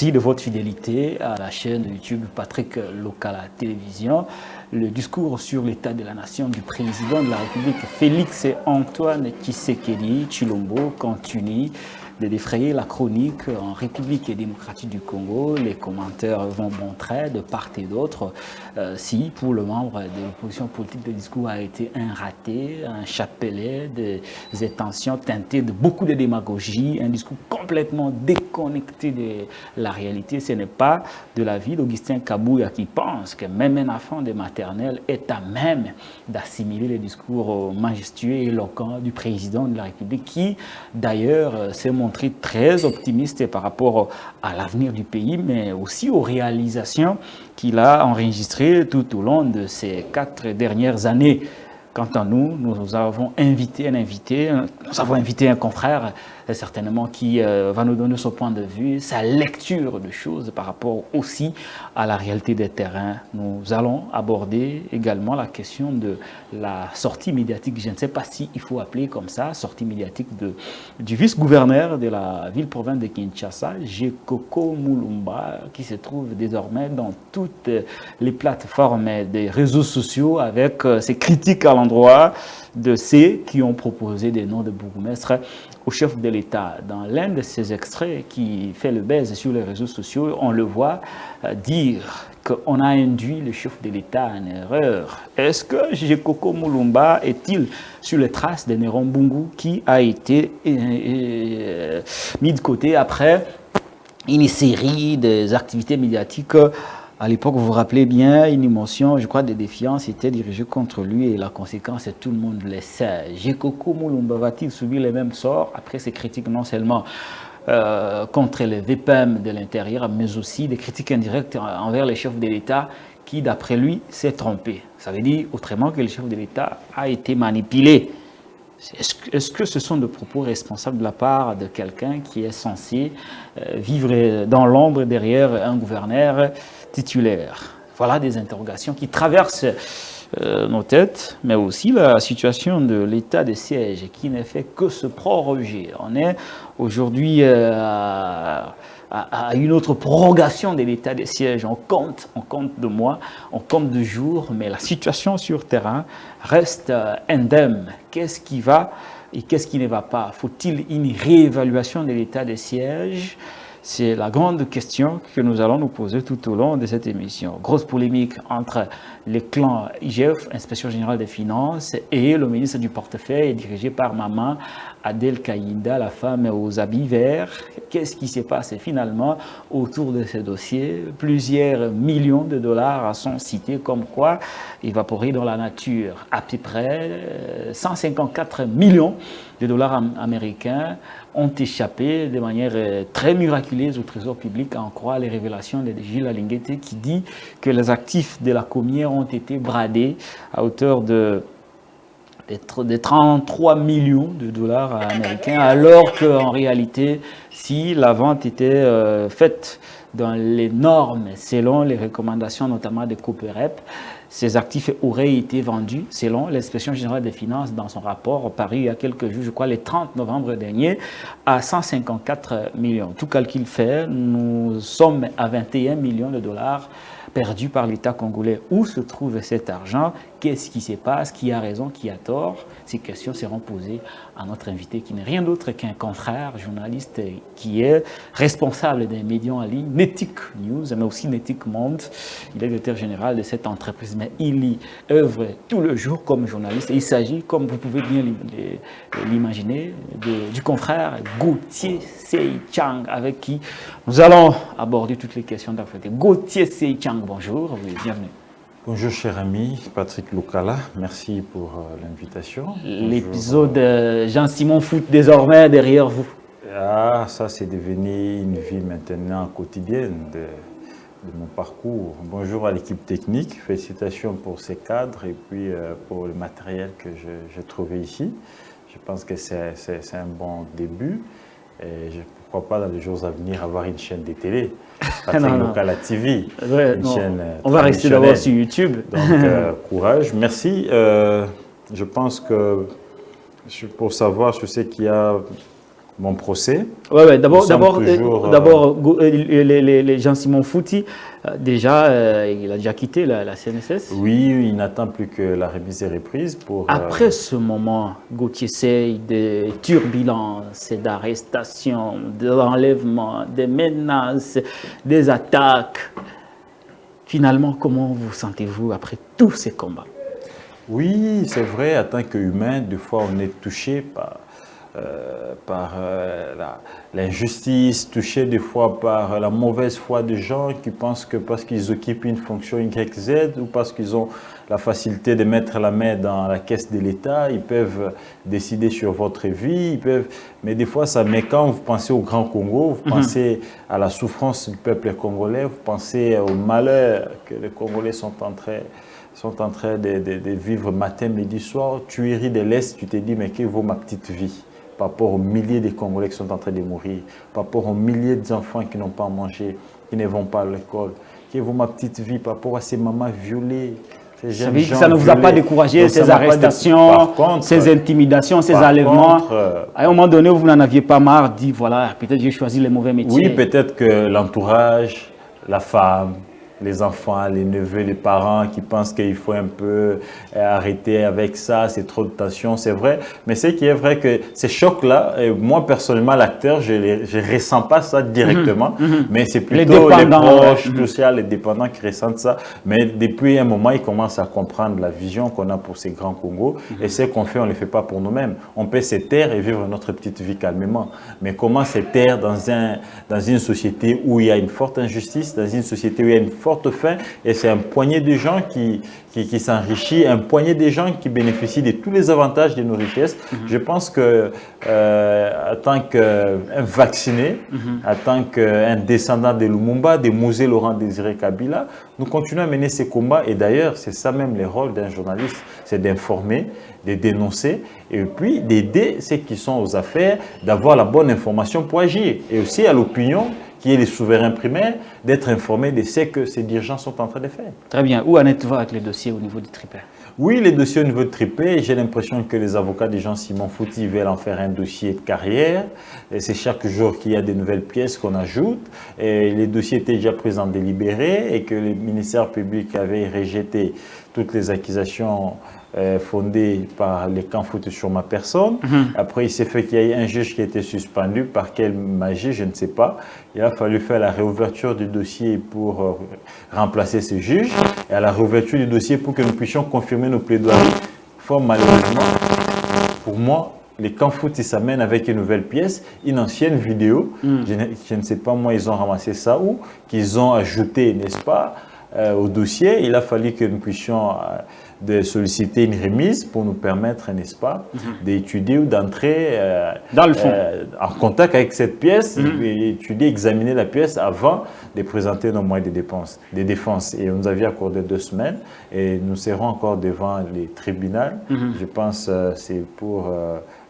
Merci de votre fidélité à la chaîne YouTube Patrick Lokala Télévision. Le discours sur l'état de la nation du président de la République Félix Antoine Tshisekedi Tshilombo continue de défrayer la chronique en République démocratique du Congo. Les commentaires vont montrer de part et d'autre si pour le membre de l'opposition politique le discours a été un raté, un chapelet, des intentions teintées de beaucoup de démagogie, un discours complètement déconnecté de la réalité. Ce n'est pas de l'avis d'Augustin Kabouya qui pense que même un enfant de maternelle est à même d'assimiler les discours majestueux et éloquents du président de la République qui d'ailleurs s'est montré très optimiste par rapport à l'avenir du pays, mais aussi aux réalisations qu'il a enregistrées tout au long de ces 4 dernières années. Quant à nous, nous avons invité un confrère, certainement, qui va nous donner son point de vue, sa lecture de choses par rapport aussi à la réalité des terrains. Nous allons aborder également la question de la sortie médiatique, je ne sais pas si il faut appeler comme ça, sortie médiatique du vice-gouverneur de la ville-province de Kinshasa, Jekoko Mulumba, qui se trouve désormais dans toutes les plateformes des réseaux sociaux avec ses critiques à l'endroit de ceux qui ont proposé des noms de bourgmestres au chef de l'État. Dans l'un de ces extraits qui fait le buzz sur les réseaux sociaux, on le voit dire qu'on a induit le chef de l'État en erreur. Est-ce que Jekoko Mulumba est-il sur les traces de Néron Bungu qui a été mis de côté après une série d'activités médiatiques? À l'époque, vous vous rappelez bien, une émotion, je crois, de défiance était dirigée contre lui et la conséquence, tout le monde le sait. Jekoko Mulumba va-t-il subir les mêmes sorts après ces critiques non seulement contre les VPM de l'intérieur, mais aussi des critiques indirectes envers les chefs de l'État qui, d'après lui, s'est trompé. Ça veut dire autrement que le chef de l'État a été manipulé. Est-ce que ce sont des propos responsables de la part de quelqu'un qui est censé vivre dans l'ombre derrière un gouverneur titulaire? Voilà des interrogations qui traversent nos têtes, mais aussi la situation de l'état de siège qui ne fait que se proroger. On est aujourd'hui à une autre prorogation de l'état de siège. On compte de mois, on compte de jours, mais la situation sur terrain reste indemne. Qu'est-ce qui va et qu'est-ce qui ne va pas? Faut-il une réévaluation de l'état de siège? C'est la grande question que nous allons nous poser tout au long de cette émission. Grosse polémique entre les clans IGF, Inspection Générale des Finances, et le ministre du Portefeuille dirigé par Maman Adel Kayinda, la femme aux habits verts. Qu'est-ce qui s'est passé finalement autour de ce dossier? Plusieurs millions de dollars sont cités comme quoi évaporés dans la nature. À peu près 154 millions de dollars américains ont échappé de manière très miraculeuse au trésor public, à en croire les révélations de Gilles Alinguete qui dit que les actifs de la Comière ont été bradés à hauteur de 33 millions de dollars américains, alors qu'en réalité, si la vente était faite dans les normes, selon les recommandations notamment de Cooperep, ces actifs auraient été vendus, selon l'Inspection Générale des Finances, dans son rapport paru il y a quelques jours, je crois le 30 novembre dernier, à 154 millions. Tout calcul fait, nous sommes à 21 millions de dollars perdus par l'État congolais. Où se trouve cet argent? Qu'est-ce qui se passe? Qui a raison? Qui a tort? Ces questions seront posées à notre invité qui n'est rien d'autre qu'un confrère journaliste qui est responsable des médias en ligne, Netic News, mais aussi Netic Monde. Il est directeur général de cette entreprise, mais il y œuvre tout le jour comme journaliste. Et il s'agit, comme vous pouvez bien l'imaginer, du confrère Gauthier Seichang, avec qui nous allons aborder toutes les questions d'actualité. Gauthier Seichang, bonjour, bienvenue. Bonjour cher ami, Patrick Lokala, merci pour l'invitation. L'épisode Jean-Simon Foot désormais derrière vous. Ah, ça c'est devenu une vie maintenant quotidienne de mon parcours. Bonjour à l'équipe technique, félicitations pour ces cadres et puis pour le matériel que j'ai trouvé ici. Je pense que c'est un bon début et pourquoi pas dans les jours à venir avoir une chaîne de télé. Patrick Lokala TV, ouais, une chaîne on va rester d'abord sur YouTube. Donc, courage. Merci. Je pense que pour savoir, je sais qu'il y a Mon procès. Ouais. D'abord, les Jean-Simon Fouti, déjà, il a déjà quitté la CNSS. Oui, il n'attend plus que la remise des reprises pour... Après ce moment, Gauthier Seye, de turbulences, d'arrestations, d'enlèvements, des menaces, des attaques, finalement, comment vous sentez-vous après tous ces combats? Oui, c'est vrai, en tant qu'humain, des fois on est touché par l'injustice, touché des fois par la mauvaise foi des gens qui pensent que parce qu'ils occupent une fonction YZ ou parce qu'ils ont la facilité de mettre la main dans la caisse de l'État, ils peuvent décider sur votre vie, mais des fois, mais quand vous pensez au Grand Congo, vous pensez à la souffrance du peuple congolais, vous pensez au malheur que les Congolais sont en train de vivre matin, midi, soir, tuerie de l'Est, tu te dis, mais que vaut ma petite vie par rapport aux milliers de Congolais qui sont en train de mourir, par rapport aux milliers d'enfants qui n'ont pas à manger, qui ne vont pas à l'école, que vaut ma petite vie par rapport à ces mamans violées. Ça ne vous a pas découragé, ces arrestations, ces intimidations, ces enlèvements? À un moment donné, vous n'en aviez pas marre, dit voilà, peut-être j'ai choisi les mauvais métiers. Oui, peut-être que l'entourage, la femme, les enfants, les neveux, les parents qui pensent qu'il faut un peu arrêter avec ça, c'est trop de tension, c'est vrai. Mais c'est qui est vrai que ces chocs-là, moi personnellement, l'acteur, je ne ressens pas ça directement, mais c'est plutôt les proches, tout ça, les dépendants qui ressentent ça. Mais depuis un moment, ils commencent à comprendre la vision qu'on a pour ces grands Congo. Et ce qu'on fait, on ne le fait pas pour nous-mêmes. On peut se taire et vivre notre petite vie calmement. Mais comment se taire dans une société où il y a une forte injustice, dans une société où il y a une forte faim, et c'est un poignet de gens qui s'enrichit, un poignet de gens qui bénéficient de tous les avantages de nos richesses. Je pense que en tant qu'un vacciné, en tant qu'un descendant de Lumumba, de Mosé Laurent Désiré Kabila, nous continuons à mener ces combats. Et d'ailleurs, c'est ça même le rôle d'un journaliste, c'est d'informer, de dénoncer et puis d'aider ceux qui sont aux affaires, d'avoir la bonne information pour agir. Et aussi à l'opinion, qui est les souverains primaires, d'être informés de ce que ces dirigeants sont en train de faire. Très bien. Où en êtes-vous avec les dossiers au niveau du Tripé? Oui, les dossiers au niveau de Tripé, j'ai l'impression que les avocats de Jean-Simon Fouti veulent en faire un dossier de carrière. C'est chaque jour qu'il y a des nouvelles pièces qu'on ajoute. Et les dossiers étaient déjà pris en délibéré et que le ministère public avait rejeté toutes les accusations fondées par les camps Fouti sur ma personne. Après, il s'est fait qu'il y ait un juge qui a été suspendu. Par quelle magie, je ne sais pas. Il a fallu faire la réouverture du dossier pour remplacer ce juge. Et à la réouverture du dossier pour que nous puissions confirmer nos plaidoiries. Fort malheureusement, pour moi, les camps Fouti s'amènent avec une nouvelle pièce, une ancienne vidéo. Je ne sais pas, moi, ils ont ramassé ça où, qu'ils ont ajouté, n'est-ce pas, au dossier. Il a fallu que nous puissions de solliciter une remise pour nous permettre, n'est-ce pas, d'étudier ou d'entrer dans le fond, en contact avec cette pièce, et étudier, examiner la pièce avant de présenter nos moyens de défense. Et on nous avait accordé 2 semaines et nous serons encore devant les tribunaux. Je pense que c'est pour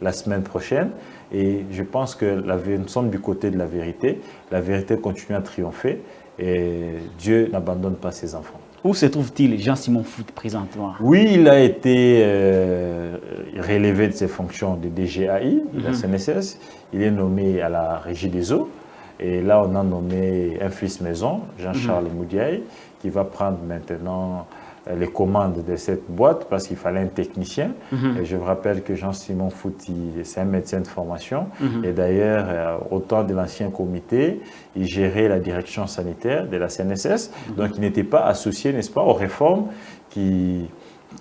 la semaine prochaine. Et je pense que nous sommes du côté de la vérité. La vérité continue à triompher et Dieu n'abandonne pas ses enfants. Où se trouve-t-il Jean-Simon Fouti présentement? Oui, il a été relevé de ses fonctions de DGAI, de la CNSS. Il est nommé à la Régie des eaux. Et là, on a nommé un fils maison, Jean-Charles Moudiaï, qui va prendre maintenant les commandes de cette boîte parce qu'il fallait un technicien. Et je vous rappelle que Jean-Simon Fouti, c'est un médecin de formation. Et d'ailleurs, au temps de l'ancien comité, il gérait la direction sanitaire de la CNSS. Donc, il n'était pas associé, n'est-ce pas, aux réformes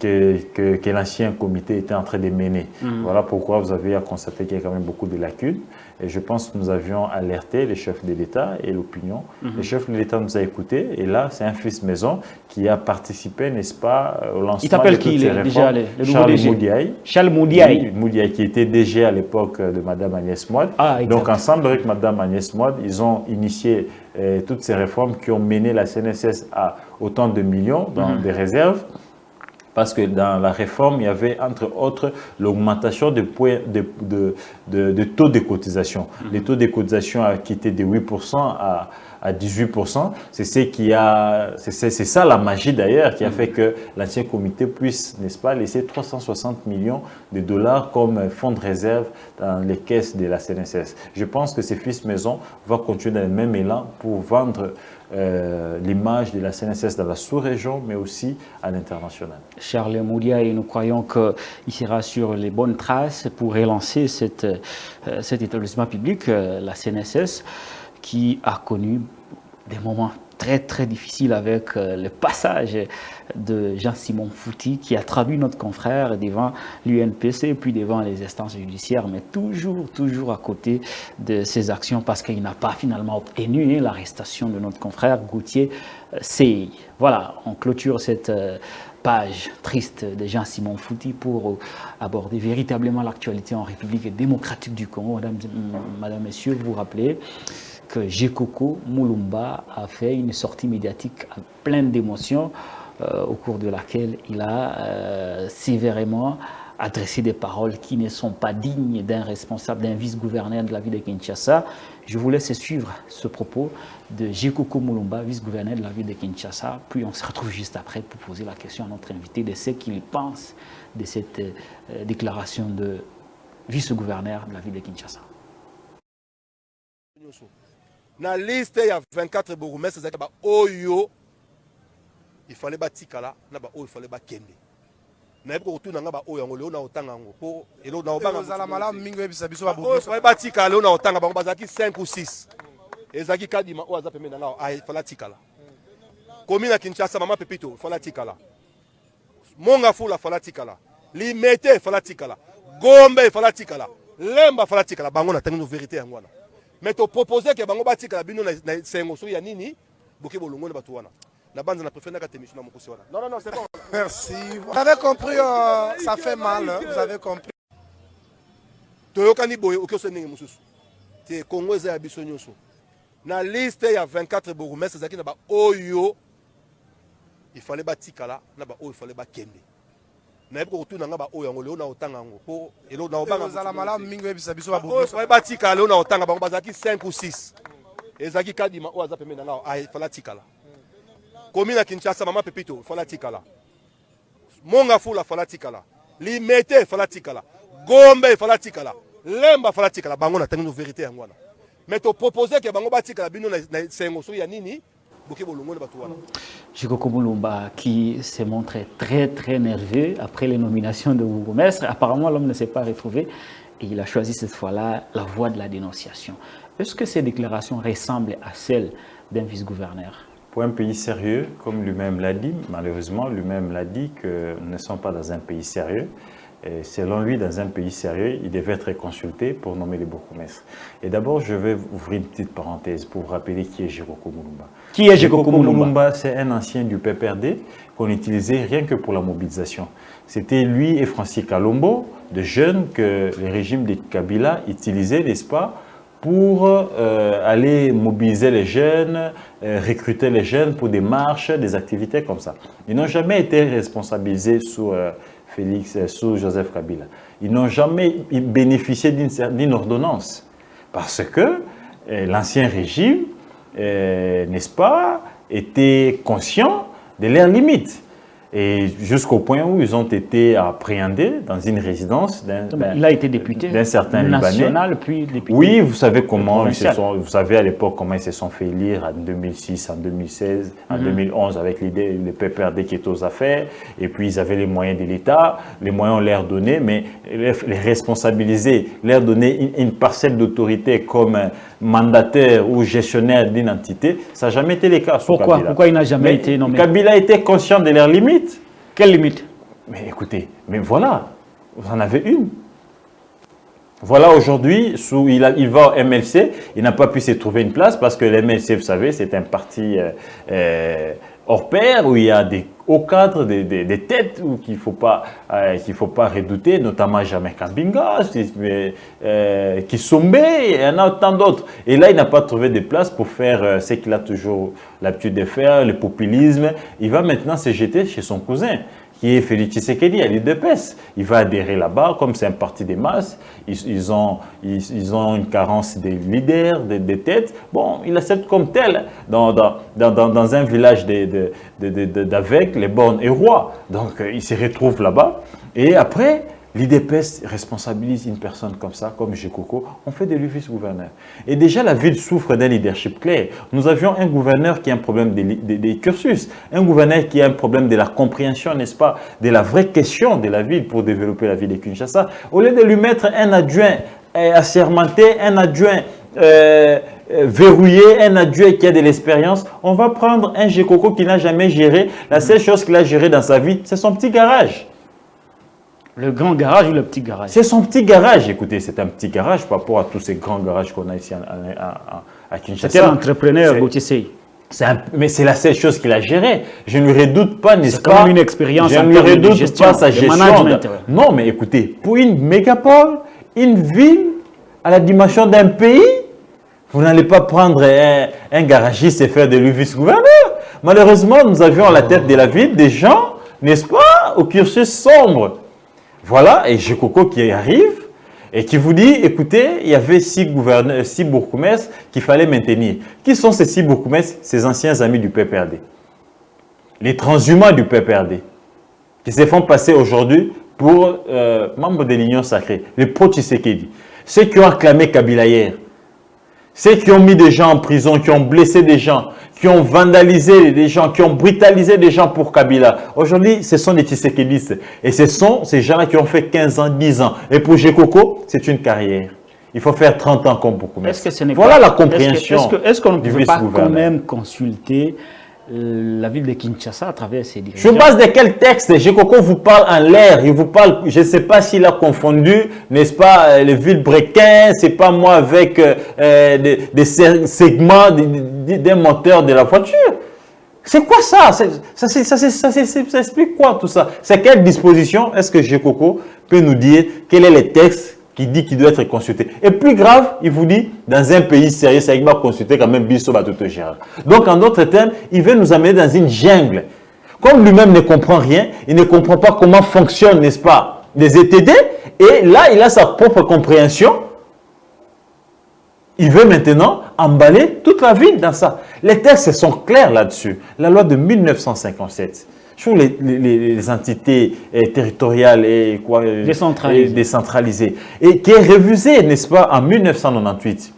que l'ancien comité était en train de mener. Voilà pourquoi vous avez à constater qu'il y a quand même beaucoup de lacunes. Et je pense que nous avions alerté les chefs de l'État et l'opinion. Les chefs de l'État nous ont écoutés. Et là, c'est un fils maison qui a participé, n'est-ce pas, au lancement de toutes ces réformes. Charles Moudiaï. Charles Moudiaï. Oui, Moudiaï, qui était DG à l'époque de Mme Agnès Moide. Donc, ensemble avec Mme Agnès Moide, ils ont initié toutes ces réformes qui ont mené la CNSS à autant de millions dans des réserves. Parce que dans la réforme, il y avait entre autres l'augmentation de taux de cotisation. Les taux de cotisation qui étaient de 8% à 18%. C'est ça la magie d'ailleurs qui a fait que l'ancien comité puisse, n'est-ce pas, laisser 360 millions de dollars comme fonds de réserve dans les caisses de la CNSS. Je pense que ces fils maison vont continuer dans le même élan pour vendre l'image de la CNSS dans la sous-région, mais aussi à l'international. Charles Moudia, et nous croyons qu'il sera sur les bonnes traces pour relancer cet établissement public, la CNSS, qui a connu des moments très très difficiles avec le passage de Jean-Simon Fouti, qui a traduit notre confrère devant l'UNPC, puis devant les instances judiciaires, mais toujours à côté de ces actions, parce qu'il n'a pas finalement obtenu l'arrestation de notre confrère Gauthier Sey. Voilà, on clôture cette page triste de Jean-Simon Fouti pour aborder véritablement l'actualité en République démocratique du Congo. Madame, messieurs, vous vous rappelez que Jekoko Mulumba a fait une sortie médiatique pleine d'émotions au cours de laquelle il a sévèrement adressé des paroles qui ne sont pas dignes d'un responsable, d'un vice-gouverneur de la ville de Kinshasa. Je vous laisse suivre ce propos de Jekoko Mulumba, vice-gouverneur de la ville de Kinshasa. Puis on se retrouve juste après pour poser la question à notre invité de ce qu'il pense de cette déclaration de vice-gouverneur de la ville de Kinshasa. Na liste ya 24 bourgmestres zaki ba oyo il fallait ba tikala na ba oyo il fallait ba kende na yebo ko tuna nga ba oyo ngolo na otanga ngo po elo na obanga za la malamu mingo ebisa biso ba bourgmestre fallait ba tikala na otanga ba bazaki 5 ou 6 ezaki kadima o aza pemena nga ay fallait tikala komina Kinshasa mama pepito fallait tikala monga fula fallait tikala limete fallait tikala gombe fallait tikala lemba fallait tikala bango na tango vérité ya ngwana. Mais tu proposais que bango batika la bino na sengo so ya nini boké bolongo na batu wana na banza na préféré na témission na mokosi wana. Non c'est bon. Merci. Vous avez compris, ça fait mal, hein? Vous avez compris. Toyokani boye okoso ndenge mususu. Te Congo za biso nyoso. Na liste ya 24 bourgmestres zaki na ba oyo il fallait batika la na ba oyo il fallait ba kende. Na yebo ko tuna nga ba oyo ngolo na otanga ngo po elo na obanga za la malamu mingo ebisa biso ba bourgmestre fallait batika le na otanga bango bazaki 5 ou 6 ezaki kadima o aza pemena nga ay fallait tikala komina Kinshasa mama pepito fallait tikala monga fula fallait tikala limete fallait tikala gombe fallait tikala lemba fallait tikala bango na tango vérité ya ngwana. Mais tu proposais que bango batika la bino na sengo so ya nini Jekoko Mulumba qui s'est montré très nerveux après les nominations de bourgmestre. Apparemment, l'homme ne s'est pas retrouvé et il a choisi cette fois-là la voie de la dénonciation. Est-ce que ces déclarations ressemblent à celles d'un vice-gouverneur? Pour un pays sérieux, comme lui-même l'a dit, malheureusement, lui-même l'a dit que nous ne sommes pas dans un pays sérieux. Et selon lui, dans un pays sérieux, il devait être consulté pour nommer les bourgmestres. Et d'abord, je vais ouvrir une petite parenthèse pour vous rappeler qui est Jekoko Mulumba. Qui est Jekoko Mulumba? C'est un ancien du PPRD qu'on utilisait rien que pour la mobilisation. C'était lui et Francis Kalombo, de jeunes que le régime de Kabila utilisait, n'est-ce pas, pour aller mobiliser les jeunes, recruter les jeunes pour des marches, des activités comme ça. Ils n'ont jamais été responsabilisés sous sous Joseph Kabila. Ils n'ont jamais bénéficié d'une ordonnance parce que l'ancien régime, n'est-ce pas, était conscient de leurs limites. Et jusqu'au point où ils ont été appréhendés dans une résidence il a été député d'un certain national, Libanais. Puis député. Oui, vous savez comment vous savez à l'époque comment ils se sont fait élire en 2006, en 2016, en 2011 avec l'idée le PPRD qui était aux affaires. Et puis ils avaient les moyens de l'État, les moyens on leur donnait, mais les responsabiliser, leur donner une parcelle d'autorité comme mandataire ou gestionnaire d'une entité, ça n'a jamais été le cas. Pourquoi il n'a jamais été nommé? Kabila était conscient de leurs limites. Quelle limite? Mais écoutez, mais voilà, vous en avez une. Voilà aujourd'hui, il va au MLC, il n'a pas pu se trouver une place parce que le MLC, vous savez, c'est un parti hors pair où il y a des hauts cadres, des têtes qu'il ne faut pas redouter, notamment Jamais Kambinga, Kisombe, et il y en a tant d'autres. Et là, il n'a pas trouvé de place pour faire ce qu'il a toujours l'habitude de faire, le populisme. Il va maintenant se jeter chez son cousin, qui est Félix Tshisekedi à l'UDPS. Il va adhérer là-bas, comme c'est un parti des masses, ils ont une carence des leaders, des têtes. Bon, il accepte comme tel dans un village d'avec les bornes et rois. Donc, il se retrouve là-bas. Et après, l'IDPS responsabilise une personne comme ça, comme Jekoko, on fait de lui vice-gouverneur. Et déjà, la ville souffre d'un leadership clair. Nous avions un gouverneur qui a un problème des cursus, un gouverneur qui a un problème de la compréhension, n'est-ce pas, de la vraie question de la ville pour développer la ville de Kinshasa. Au lieu de lui mettre un adjoint assermenté, un adjoint verrouillé, un adjoint qui a de l'expérience, on va prendre un Jekoko qui n'a jamais géré. La seule chose qu'il a géré dans sa vie, c'est son petit garage. Le grand garage ou le petit garage? C'est son petit garage. Écoutez, c'est un petit garage par rapport à tous ces grands garages qu'on a ici à Kinshasa. C'était l'entrepreneur Gauthier Seye. Mais c'est la seule chose qu'il a gérée. Je ne lui redoute pas, n'est-ce pas? C'est quand même une expérience. Je ne lui redoute pas sa gestion. Non, mais écoutez, pour une mégapole, une ville à la dimension d'un pays, vous n'allez pas prendre un garagiste et faire de lui vice-gouverneur. Malheureusement, nous avions à la tête de la ville des gens, n'est-ce pas, au cursus sombre. Voilà, et Jekoko qui arrive et qui vous dit, écoutez, il y avait 6 bourgmestres qu'il fallait maintenir. Qui sont ces 6 bourgmestres? Ces anciens amis du PPRD. Les transhumants du PPRD, qui se font passer aujourd'hui pour membres de l'Union sacrée, les pro-Tshisekedi. Ceux qui ont acclamé Kabila hier. Ceux qui ont mis des gens en prison, qui ont blessé des gens, qui ont vandalisé des gens, qui ont brutalisé des gens pour Kabila. Aujourd'hui, ce sont des Tshisekedistes. Et ce sont ces gens-là qui ont fait 15 ans, 10 ans. Et pour Jekoko, c'est une carrière. Il faut faire 30 ans comme beaucoup. Voilà la compréhension. Est-ce qu'on ne peut pas quand même consulter la ville de Kinshasa à travers ses dirigeants? Je base de quel texte? Jekoko vous parle en l'air. Il vous parle, je ne sais pas s'il a confondu, n'est-ce pas, les villes brequins, c'est pas moi avec des segments d'un moteur de la voiture. C'est quoi ça? Ça explique quoi tout ça? C'est quelle disposition est-ce que Jekoko peut nous dire quel est le texte qui dit qu'il doit être consulté? Et plus grave, il vous dit, dans un pays sérieux, ça va consulter quand même Bisso Batoto-Gérard. Donc, en d'autres termes, il veut nous amener dans une jungle. Comme lui-même ne comprend rien, il ne comprend pas comment fonctionnent, n'est-ce pas, les ETD, et là, il a sa propre compréhension. Il veut maintenant emballer toute la ville dans ça. Les textes sont clairs là-dessus. La loi de 1957. Sur les entités territoriales et décentralisées, et qui est révisée, n'est-ce pas, en 1998.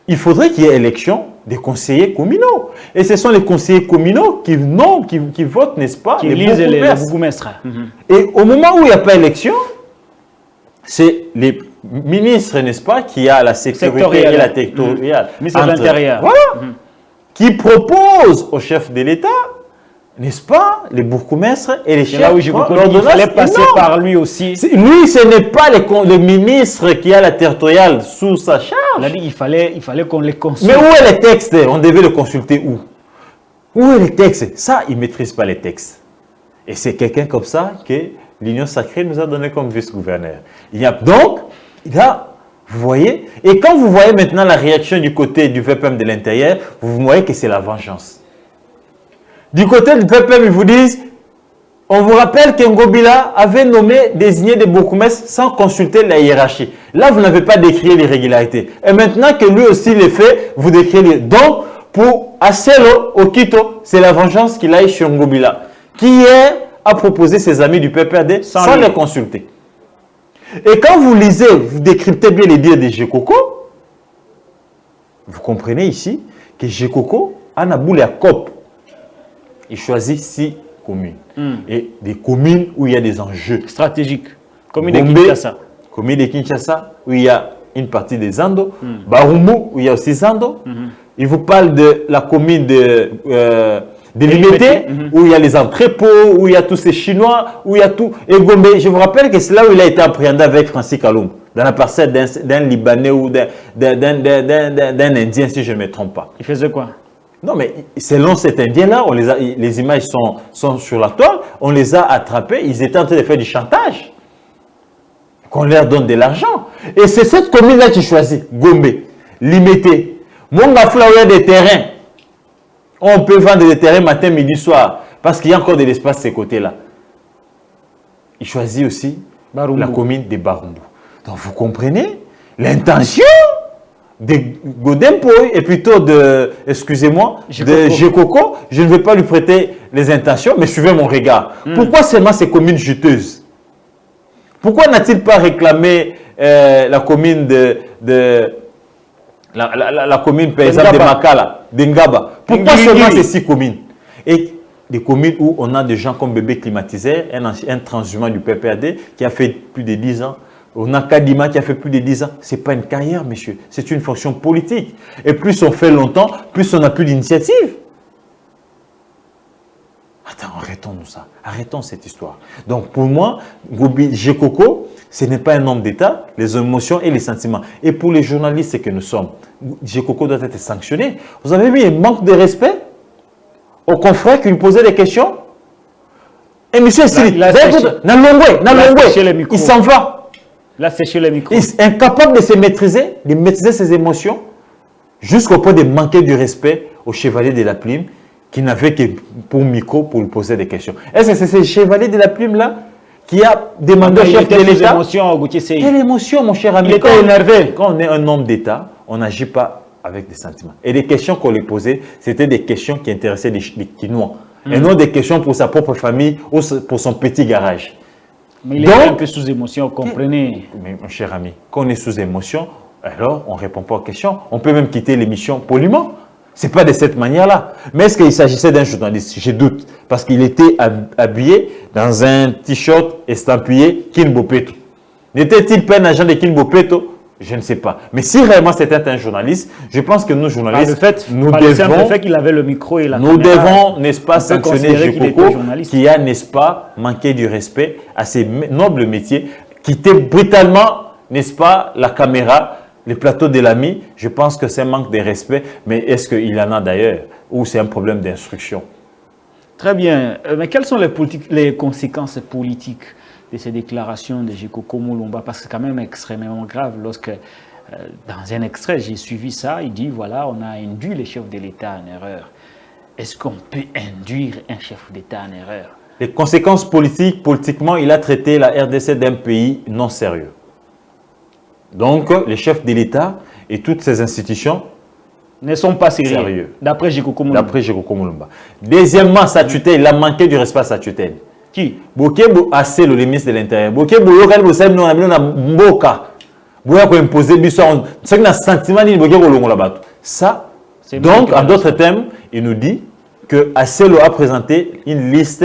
Il faudrait qu'il y ait élection des conseillers communaux. Et ce sont les conseillers communaux qui votent, n'est-ce pas, qui élisent les bourgmestres. Et au moment où il n'y a pas élection, c'est les ministres, n'est-ce pas, qui a la sécurité et la territoriale. Ministre de l'Intérieur. Voilà. Qui propose au chef de l'État, n'est-ce pas, les bourgmestres et les chefs. Là où il fallait passer par lui aussi. Lui, ce n'est pas le ministre qui a la territoriale sous sa charge. Il fallait qu'on les consulte. Mais où est le texte? On devait le consulter où? Où est le texte? Ça, il ne maîtrise pas les textes. Et c'est quelqu'un comme ça que l'Union sacrée nous a donné comme vice-gouverneur. Donc, vous voyez, et quand vous voyez maintenant la réaction du côté du VPM de l'intérieur, vous voyez que c'est la vengeance. Du côté du PPM, ils vous disent, on vous rappelle qu'Ngobila avait désigné des bourgmestres sans consulter la hiérarchie. Là, vous n'avez pas décrié l'irrégularité. Et maintenant que lui aussi les fait, vous décriez. Donc, pour Acelo Okito, c'est la vengeance qu'il a eu sur Ngobila, qui hier a proposé ses amis du PPRD sans les consulter. Et quand vous lisez, vous décryptez bien les dires de Jekoko, vous comprenez ici que Jekoko a naboulé à COP. Il choisit 6 communes. Et des communes où il y a des enjeux stratégiques. Commune de Kinshasa. Commune de Kinshasa, où il y a une partie des Zando. Barumu, où il y a aussi Zando. Il vous parle de la commune de Limité, où il y a les entrepôts, où il y a tous ces Chinois, où il y a tout. Et Gombe, je vous rappelle que c'est là où il a été appréhendé avec Francis Kalum, dans la parcelle d'un Libanais ou d'un Indien, si je ne me trompe pas. Il faisait quoi? Non, mais selon cet Indien-là, les images sont sur la toile, on les a attrapés, ils étaient en train de faire du chantage. Qu'on leur donne de l'argent. Et c'est cette commune-là qui choisit, Gombe, Limité. Mongafla, où il y a des terrains. On peut vendre des terrains matin, midi, soir, parce qu'il y a encore de l'espace de ces côtés-là. il choisit aussi Barumbu. la commune de Barumbu. Donc vous comprenez, l'intention de Godempo et plutôt de, excusez-moi, de Jekoko, je ne vais pas lui prêter les intentions, mais suivez mon regard. Pourquoi seulement ces communes juteuses? Pourquoi n'a-t-il pas réclamé la commune la commune par exemple de Makala, d'Engaba? Pourquoi seulement ces 6 communes? Et des communes où on a des gens comme Bébé Climatiseur, un transhumant du PPAD qui a fait plus de 10 ans. On a Kadima qui a fait plus de 10 ans. Ce n'est pas une carrière, monsieur. C'est une fonction politique. Et plus on fait longtemps, plus on n'a plus d'initiative. Attends, arrêtons-nous ça. Arrêtons cette histoire. Donc, pour moi, Jekoko, ce n'est pas un homme d'État, les émotions et les sentiments. Et pour les journalistes que nous sommes, Jekoko doit être sanctionné. Vous avez vu un manque de respect aux confrères qui lui posaient des questions? Et monsieur Sili, il s'en va. Là, sécher le micro. Il est incapable de se maîtriser, de maîtriser ses émotions, jusqu'au point de manquer du respect au chevalier de la plume, qui n'avait que pour micro pour lui poser des questions. Est-ce que c'est ce chevalier de la plume-là qui a demandé au chef de l'État? Quelle émotion, mon cher ami? Il était énervé. Quand on est un homme d'État, on n'agit pas avec des sentiments. Et les questions qu'on lui posait, c'était des questions qui intéressaient les Kinois. Et non des questions pour sa propre famille ou pour son petit garage. Mais il est un peu sous émotion, vous comprenez? Mais mon cher ami, quand on est sous émotion, alors on ne répond pas aux questions. On peut même quitter l'émission poliment. Ce n'est pas de cette manière-là. Mais est-ce qu'il s'agissait d'un journaliste? Je doute. Parce qu'il était habillé dans un t-shirt estampillé Kinbopeto. N'était-il pas un agent de Kinbopeto? Je ne sais pas. Mais si réellement c'était un journaliste, je pense que nous, journalistes, nous devons, n'est-ce pas, sanctionner Jekoko qui a, n'est-ce pas, manqué du respect à ces nobles métiers, quitter brutalement, n'est-ce pas, la caméra, les plateaux de l'ami. Je pense que c'est un manque de respect, mais est-ce qu'il y en a d'ailleurs ou c'est un problème d'instruction? Très bien. Mais quelles sont les conséquences politiques de ces déclarations de Jekoko Moulumba? Parce que c'est quand même extrêmement grave lorsque, dans un extrait, j'ai suivi ça, il dit, voilà, on a induit le chef de l'État en erreur. Est-ce qu'on peut induire un chef d'État en erreur? Les conséquences politiques, politiquement, il a traité la RDC d'un pays non sérieux. Donc, le chef de l'État et toutes ses institutions ne sont pas sérieux. D'après Jekoko Moulumba. D'après Jekoko Moulumba. Deuxièmement, sa tutelle, il a manqué du respect à sa tutelle. Qui? Bokebo assez le ministre de l'Intérieur. Bokebo yoka bo sabi na bino na mboka. Boya ko imposer biso c'est que na sentiment ni bokebo longola bato. Ça donc en d'autres termes, il nous dit que Asselo a présenté une liste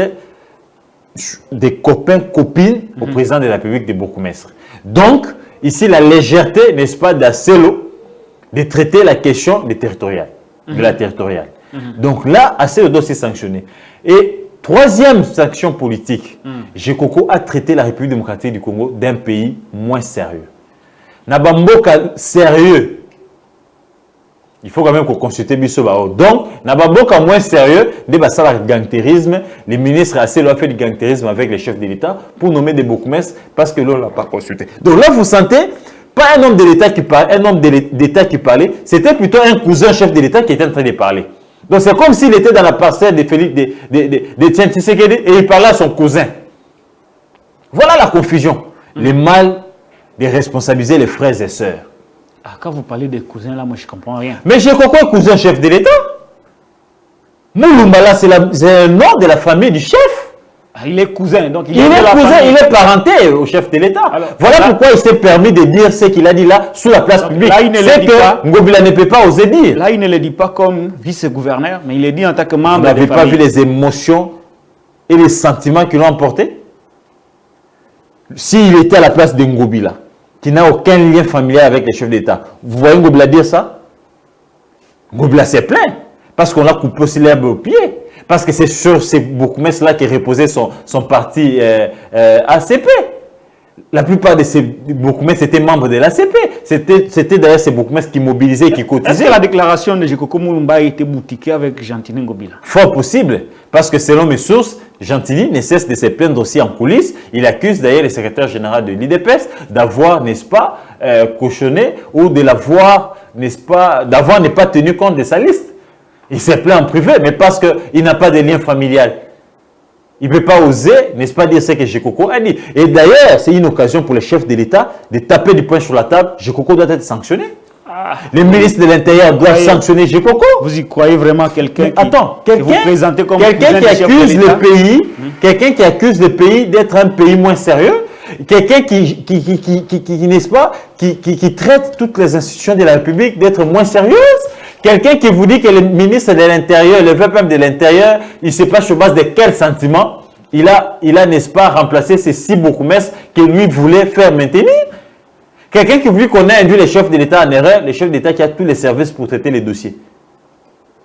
des copains copines au président de la République de Bourgmestre. Donc ici la légèreté, n'est-ce pas, d'Asselo de traiter la question des territoriales, de la territoriale. Donc là Asselo doit se sanctionner. Et troisième sanction politique, Jekoko a traité la République démocratique du Congo d'un pays moins sérieux. Nabamboka sérieux, il faut quand même qu'on consulte Bissobao. Donc, Nabamboka moins sérieux, de la gangtérisme, les ministres Asselo a fait du gangtérisme avec les chefs de l'État pour nommer des bourgmestres parce que l'on ne l'a pas consulté. Donc là, vous sentez, pas un homme de l'État qui parlait, un homme d'État qui parlait, c'était plutôt un cousin chef de l'État qui était en train de parler. Donc c'est comme s'il était dans la parcelle de Félix de Tiens Tshisekedi et il parlait à son cousin. Voilà la confusion. Le mal de responsabiliser les frères et sœurs. Ah, quand vous parlez des cousins là, moi je ne comprends rien. Mais Jekoko est cousin chef de l'État. Moulumba là, c'est un nom de la famille du chef. Ah, il est cousin, donc il est cousin, il est parenté au chef de l'État. Voilà pourquoi il s'est permis de dire ce qu'il a dit là sur la place publique. C'est que Ngobila ne peut pas oser dire. Là, il ne le dit pas comme vice-gouverneur, mais il le dit en tant que membre. Vous n'avez pas vu les émotions et les sentiments qui l'ont emporté? S'il était à la place de Ngobila, qui n'a aucun lien familial avec les chefs d'État, vous voyez Ngobila dire ça? Ngobila s'est plaint parce qu'on a coupé aussi l'herbe au pied. Parce que c'est sur ces bourgmestres-là qui reposait son parti ACP. La plupart de ces bourgmestres étaient membres de l'ACP. C'était d'ailleurs ces bourgmestres qui mobilisaient et qui cotisaient. Est-ce que la déclaration de Jekoko Moulumba a été boutiquée avec Gentini Ngobila? Fort possible. Parce que selon mes sources, Gentini ne cesse de se plaindre aussi en coulisses. Il accuse d'ailleurs le secrétaire général de l'IDPS d'avoir, n'est-ce pas, cautionné ou de l'avoir, n'est-ce pas, d'avoir n'est pas tenu compte de sa liste. Il s'est plaint en privé, mais parce qu'il n'a pas de lien familial. Il ne peut pas oser, n'est-ce pas, dire ce que Jekoko a dit. Et d'ailleurs, c'est une occasion pour le chef de l'État de taper du poing sur la table. Jekoko doit être sanctionné. Les ministres de l'Intérieur doivent sanctionner Jekoko. Vous y croyez vraiment quelqu'un qui vous présentez comme quelqu'un qui accuse le pays, quelqu'un qui accuse le pays d'être un pays moins sérieux, quelqu'un qui n'est-ce pas, qui traite toutes les institutions de la République d'être moins sérieuses. Quelqu'un qui vous dit que le ministre de l'Intérieur, le VPM de l'Intérieur, il ne sait pas sur base de quel sentiment il a n'est-ce pas, remplacé ces 6 bourgmestres que lui voulait faire maintenir. Quelqu'un qui veut qu'on ait induit les chefs de l'État en erreur, les chefs d'État qui a tous les services pour traiter les dossiers.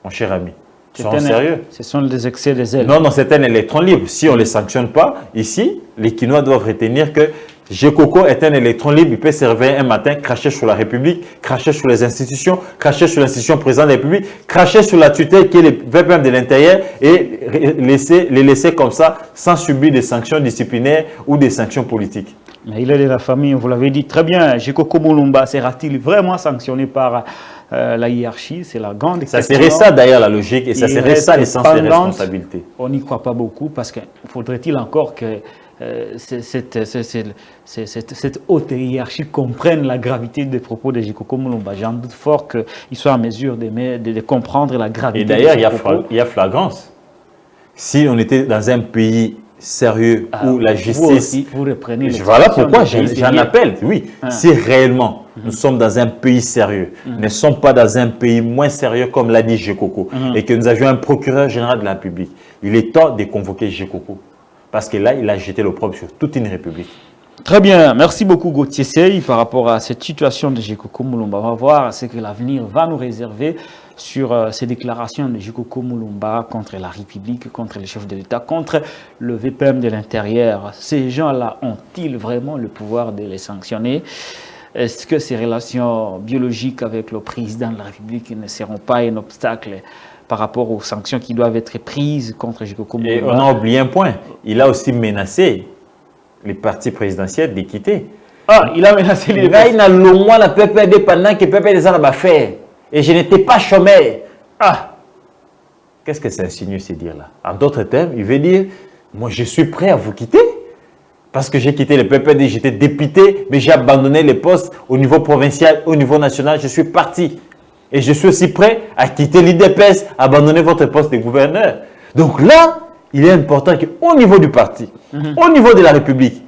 Mon cher ami, soyons sérieux. Ce sont des excès des ailes. Non, c'est un électron libre. Si on ne les sanctionne pas, ici, les Quinois doivent retenir que Jekoko est un électron libre. Il peut se réveiller un matin, cracher sur la République, cracher sur les institutions, cracher sur l'institution présidente de la République, cracher sur la tutelle qui est le VPM de l'Intérieur et les laisser comme ça sans subir des sanctions disciplinaires ou des sanctions politiques. Mais il est de la famille, vous l'avez dit très bien. Jekoko Mulumba sera-t-il vraiment sanctionné par la hiérarchie? C'est la grande question. Ça serait ça d'ailleurs la logique et ça serait ça l'essence des responsabilités. On n'y croit pas beaucoup parce qu'il faudrait-il encore que cette haute hiérarchie comprenne la gravité des propos de Jekoko Mulumba. J'en doute fort qu'il soit en mesure de comprendre la gravité. Et d'ailleurs, il y a flagrance. Si on était dans un pays sérieux où la justice... Vous reprenez voilà pourquoi j'en appelle, oui. Si réellement nous sommes dans un pays sérieux, ne sommes pas dans un pays moins sérieux comme l'a dit Jekoko, et que nous avions un procureur général de la République, il est temps de convoquer Jekoko. Parce que là, il a jeté l'opprobre sur toute une république. Très bien, merci beaucoup Gauthier Sey par rapport à cette situation de Jekoko Mulumba. On va voir ce que l'avenir va nous réserver sur ces déclarations de Jekoko Mulumba contre la République, contre les chefs de l'État, contre le VPM de l'Intérieur. Ces gens-là ont-ils vraiment le pouvoir de les sanctionner? Est-ce que ces relations biologiques avec le président de la République ne seront pas un obstacle par rapport aux sanctions qui doivent être prises contre Jekoko Mulumba? Et on a oublié un point. Il a aussi menacé les partis présidentiels de quitter. Ah, il a menacé les partis. Il a moi la PPD pendant que PPD a fait. Et je n'étais pas chômeur. Ah! Qu'est-ce que ça insinue ces dires-là? En d'autres termes, il veut dire, moi je suis prêt à vous quitter. Parce que j'ai quitté le PPD, j'étais député, mais j'ai abandonné les postes au niveau provincial, au niveau national, je suis parti. Et je suis aussi prêt à quitter l'IDPS, abandonner votre poste de gouverneur. Donc là, il est important qu'au niveau du parti, au niveau de la République,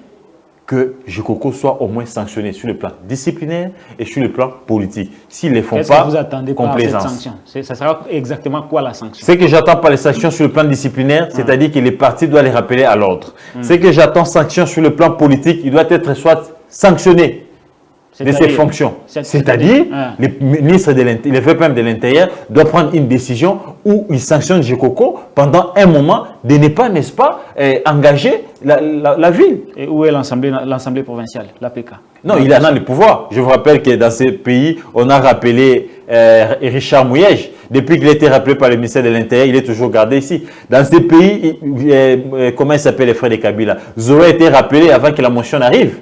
que Jekoko soit au moins sanctionné sur le plan disciplinaire et sur le plan politique. S'ils ne les font pas, que vous attendez complaisance. Cette sanction? Ça sera exactement quoi la sanction? Ce que j'attends par les sanctions sur le plan disciplinaire, c'est-à-dire que les partis doivent les rappeler à l'ordre. Ce que j'attends sanctions sur le plan politique, il doit être soit sanctionné de ses fonctions. C'est-à-dire, le ministre le VPM de l'Intérieur doit prendre une décision où il sanctionne Jekoko pendant un moment de ne pas, n'est-ce pas, engager la ville. Et où est l'Assemblée provinciale, l'APK? Non, il en a le pouvoir. Je vous rappelle que dans ce pays, on a rappelé Richard Mouyej. Depuis qu'il a été rappelé par le ministère de l'Intérieur, il est toujours gardé ici. Dans ce pays, comment il s'appelle les frères de Kabila? Zoé a été rappelé avant que la motion arrive.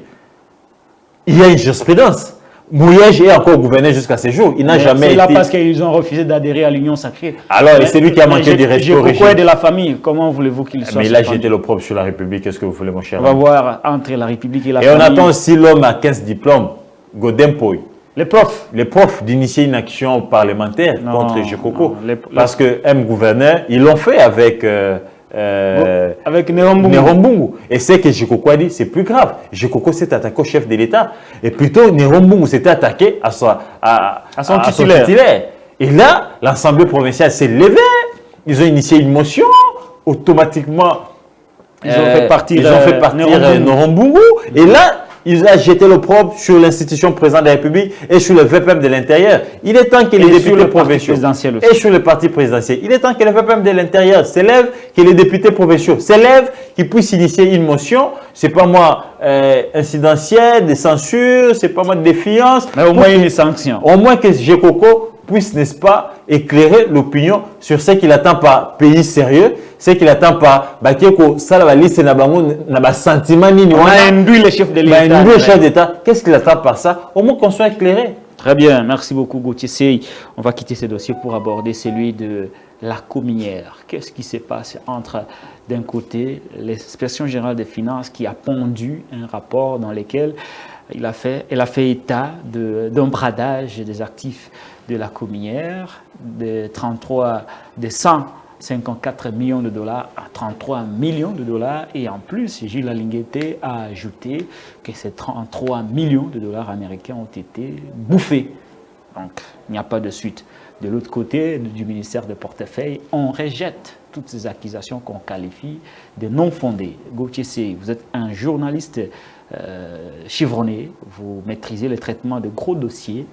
Il y a une jurisprudence. Mouyej est encore gouverneur jusqu'à ce jour. Il n'a jamais été... C'est là parce qu'ils ont refusé d'adhérer à l'Union sacrée. Alors, c'est lui qui a manqué du respect au régime. Pourquoi de la famille? Comment voulez-vous qu'il soit? Mais il a jeté l'opprobre sur la République. Qu'est-ce que vous voulez, mon cher? On va voir entre la République et la famille. Et on attend aussi l'homme à 15 diplômes, Godin Poy. Les profs. Les profs d'initier une action parlementaire contre Jekoko. Parce qu'un gouverneur, ils l'ont fait avec... avec Nerombungu. Et c'est que Jekoko a dit, c'est plus grave. Jekoko s'est attaqué au chef de l'État. Et plutôt, Nerombungu s'était attaqué à son titulaire. Et là, l'Assemblée provinciale s'est levée. Ils ont initié une motion. Automatiquement, ils ont fait partir Nerombungu. Et là, il a jeté l'opprobre sur l'institution présidente de la République et sur le VPM de l'Intérieur. Il est temps que les députés provinciaux et sur le parti présidentiel, il est temps que le VPM de l'Intérieur s'élève, que les députés provinciaux s'élèvent, qu'ils puissent initier une motion. C'est pas moi incidentielle, de censure, c'est pas moi de défiance. Mais au moins une sanction. Au moins que Jekoko puisse, n'est-ce pas, éclairer l'opinion sur ce qu'il attend par pays sérieux, ce qu'il attend par Bakeko, ça la liste n'a pas sentiment ni on a induit les chefs de l'État. Qu'est-ce qu'il attend par ça? Au moins qu'on soit éclairé. Très bien, merci beaucoup Gauthier Sey. On va quitter ce dossier pour aborder celui de la Cominière. Qu'est-ce qui se passe entre d'un côté, l'inspection générale des finances qui a pondu un rapport dans lequel elle a fait état d'un bradage des actifs de la Cominière de 154 millions de dollars à 33 millions de dollars. Et en plus, Gilles Alinguete a ajouté que ces 33 millions de dollars américains ont été bouffés. Donc, il n'y a pas de suite. De l'autre côté, du ministère de portefeuille, on rejette toutes ces accusations qu'on qualifie de non fondées. Gauthier C, vous êtes un journaliste chevronné, vous maîtrisez le traitement de gros dossiers.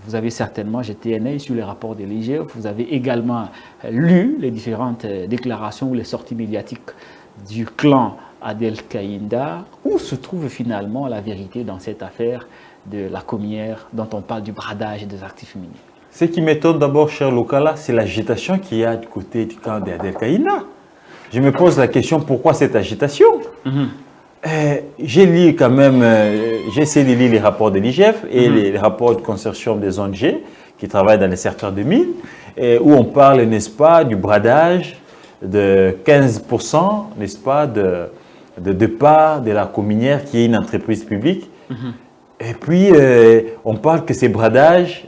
Vous avez certainement jeté un œil sur les rapports de l'IGF. Vous avez également lu les différentes déclarations ou les sorties médiatiques du clan Adel Kaïnda. Où se trouve finalement la vérité dans cette affaire de la Cominière dont on parle du bradage des actifs miniers? Ce qui m'étonne d'abord, cher Lokala, c'est l'agitation qu'il y a du côté du camp d'Adel Kaïnda. Je me pose la question, pourquoi cette agitation? J'ai lu quand même, j'ai essayé de lire les rapports de l'IGF et les rapports de consortium des ONG qui travaillent dans les secteurs de mines, où on parle, n'est-ce pas, du bradage de 15%, n'est-ce pas, de départ de la Cominière qui est une entreprise publique. Et puis, on parle que ces bradages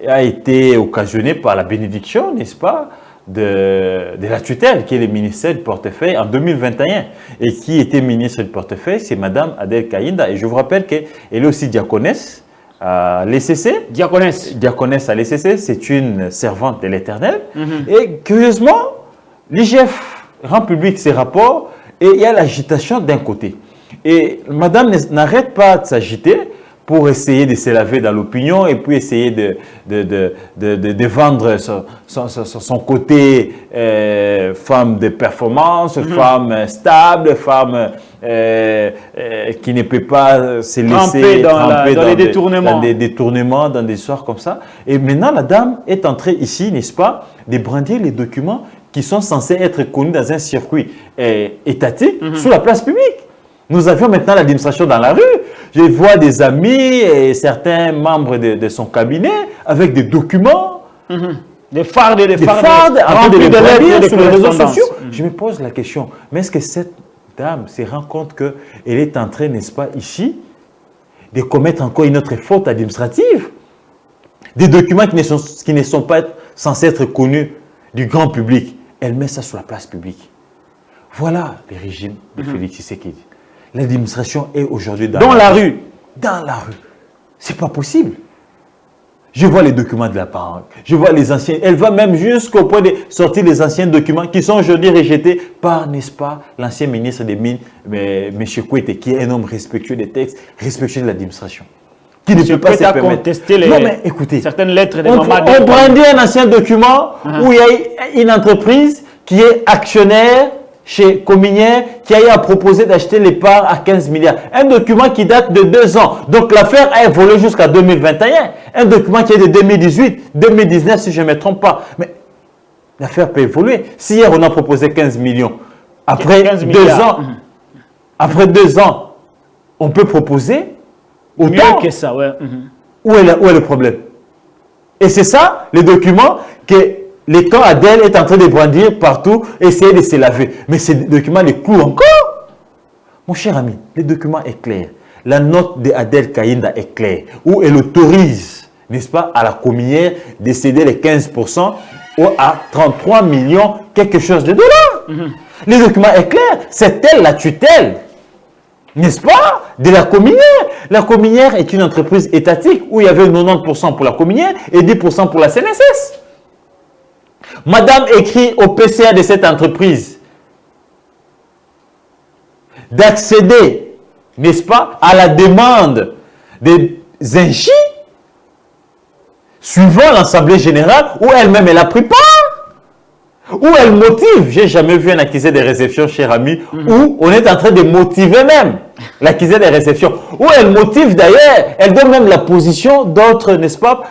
a été occasionné par la bénédiction, n'est-ce pas, de la tutelle, qui est le ministère du portefeuille en 2021. Et qui était ministre du portefeuille, c'est Mme Adel Kaïnda. Et je vous rappelle qu'elle est aussi diaconesse à l'ECC. Diaconesse à l'ECC, c'est une servante de l'Éternel. Et curieusement, l'IGF rend public ses rapports et il y a l'agitation d'un côté. Et Madame n'arrête pas de s'agiter pour essayer de se laver dans l'opinion et puis essayer de vendre son côté femme de performance, femme stable, femme qui ne peut pas se laisser tremper dans des détournements, dans des histoires comme ça. Et maintenant, la dame est entrée ici, n'est-ce pas, de brandir les documents qui sont censés être connus dans un circuit étatique sur la place publique. Nous avions maintenant l'administration dans la rue. Je vois des amis et certains membres de son cabinet avec des documents. Des fardes en train de les brandir sur les réseaux sociaux. Je me pose la question, mais est-ce que cette dame se rend compte qu'elle est en train, n'est-ce pas, ici, de commettre encore une autre faute administrative? Des documents qui ne sont pas censés être connus du grand public. Elle met ça sur la place publique. Voilà le régime de Félix Tshisekedi. L'administration est aujourd'hui dans la rue. Dans la rue. C'est pas possible. Je vois les documents de la banque. Je vois les anciens. Elle va même jusqu'au point de sortir les anciens documents qui sont aujourd'hui rejetés par, n'est-ce pas, l'ancien ministre des Mines, M. Kouete, qui est un homme respectueux des textes, respectueux de l'administration. Qui ne peut pas se permettre. Contester non, mais écoutez, certaines lettres de on brandit un ancien document où il y a une entreprise qui est actionnaire chez Cominière qui a eu à proposer d'acheter les parts à 15 milliards. Un document qui date de 2 ans. Donc l'affaire a évolué jusqu'à 2021. Un document qui est de 2018, 2019 si je ne me trompe pas. Mais l'affaire peut évoluer. Si hier on a proposé 15 millions, après 2 ans, après 2 ans, on peut proposer autant. Mieux que ça, ouais. Où est le problème? Et c'est ça, le document que le camp Adel est en train de brandir partout, essayer de se laver. Mais ces documents les clouent encore. Mon cher ami, le document est clair. La note de Adel Kaïnda est claire, où elle autorise, n'est-ce pas, à la Cominière de céder les 15% ou à 33 millions, quelque chose de dollars. Le document est clair. C'est elle la tutelle, n'est-ce pas, de la Cominière. La Cominière est une entreprise étatique où il y avait 90% pour la Cominière et 10% pour la CNSS. Madame écrit au PCA de cette entreprise d'accéder, n'est-ce pas, à la demande des Zinchi suivant l'Assemblée générale où elle-même elle a pris part. Où elle motive, j'ai jamais vu un accusé de réception, cher ami, où on est en train de motiver même l'accusé de réception. Où elle motive d'ailleurs, elle donne même la position d'autres, n'est-ce pas,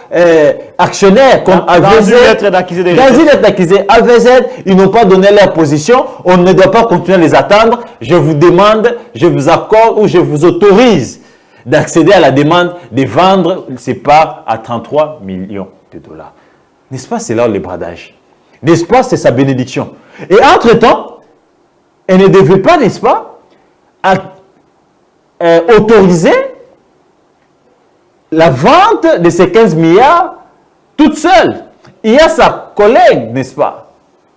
actionnaires comme AVZ. Dans une lettre d'accusé de réception. Dans une lettre d'accusé AVZ, ils n'ont pas donné leur position, on ne doit pas continuer à les attendre. Je vous demande, je vous accorde ou je vous autorise d'accéder à la demande de vendre ces parts à 33 millions de dollars. N'est-ce pas, c'est là le bradage. N'est-ce pas, c'est sa bénédiction. Et entre-temps, elle ne devait pas, n'est-ce pas, autoriser la vente de ces 15 milliards toute seule. Il y a sa collègue, n'est-ce pas,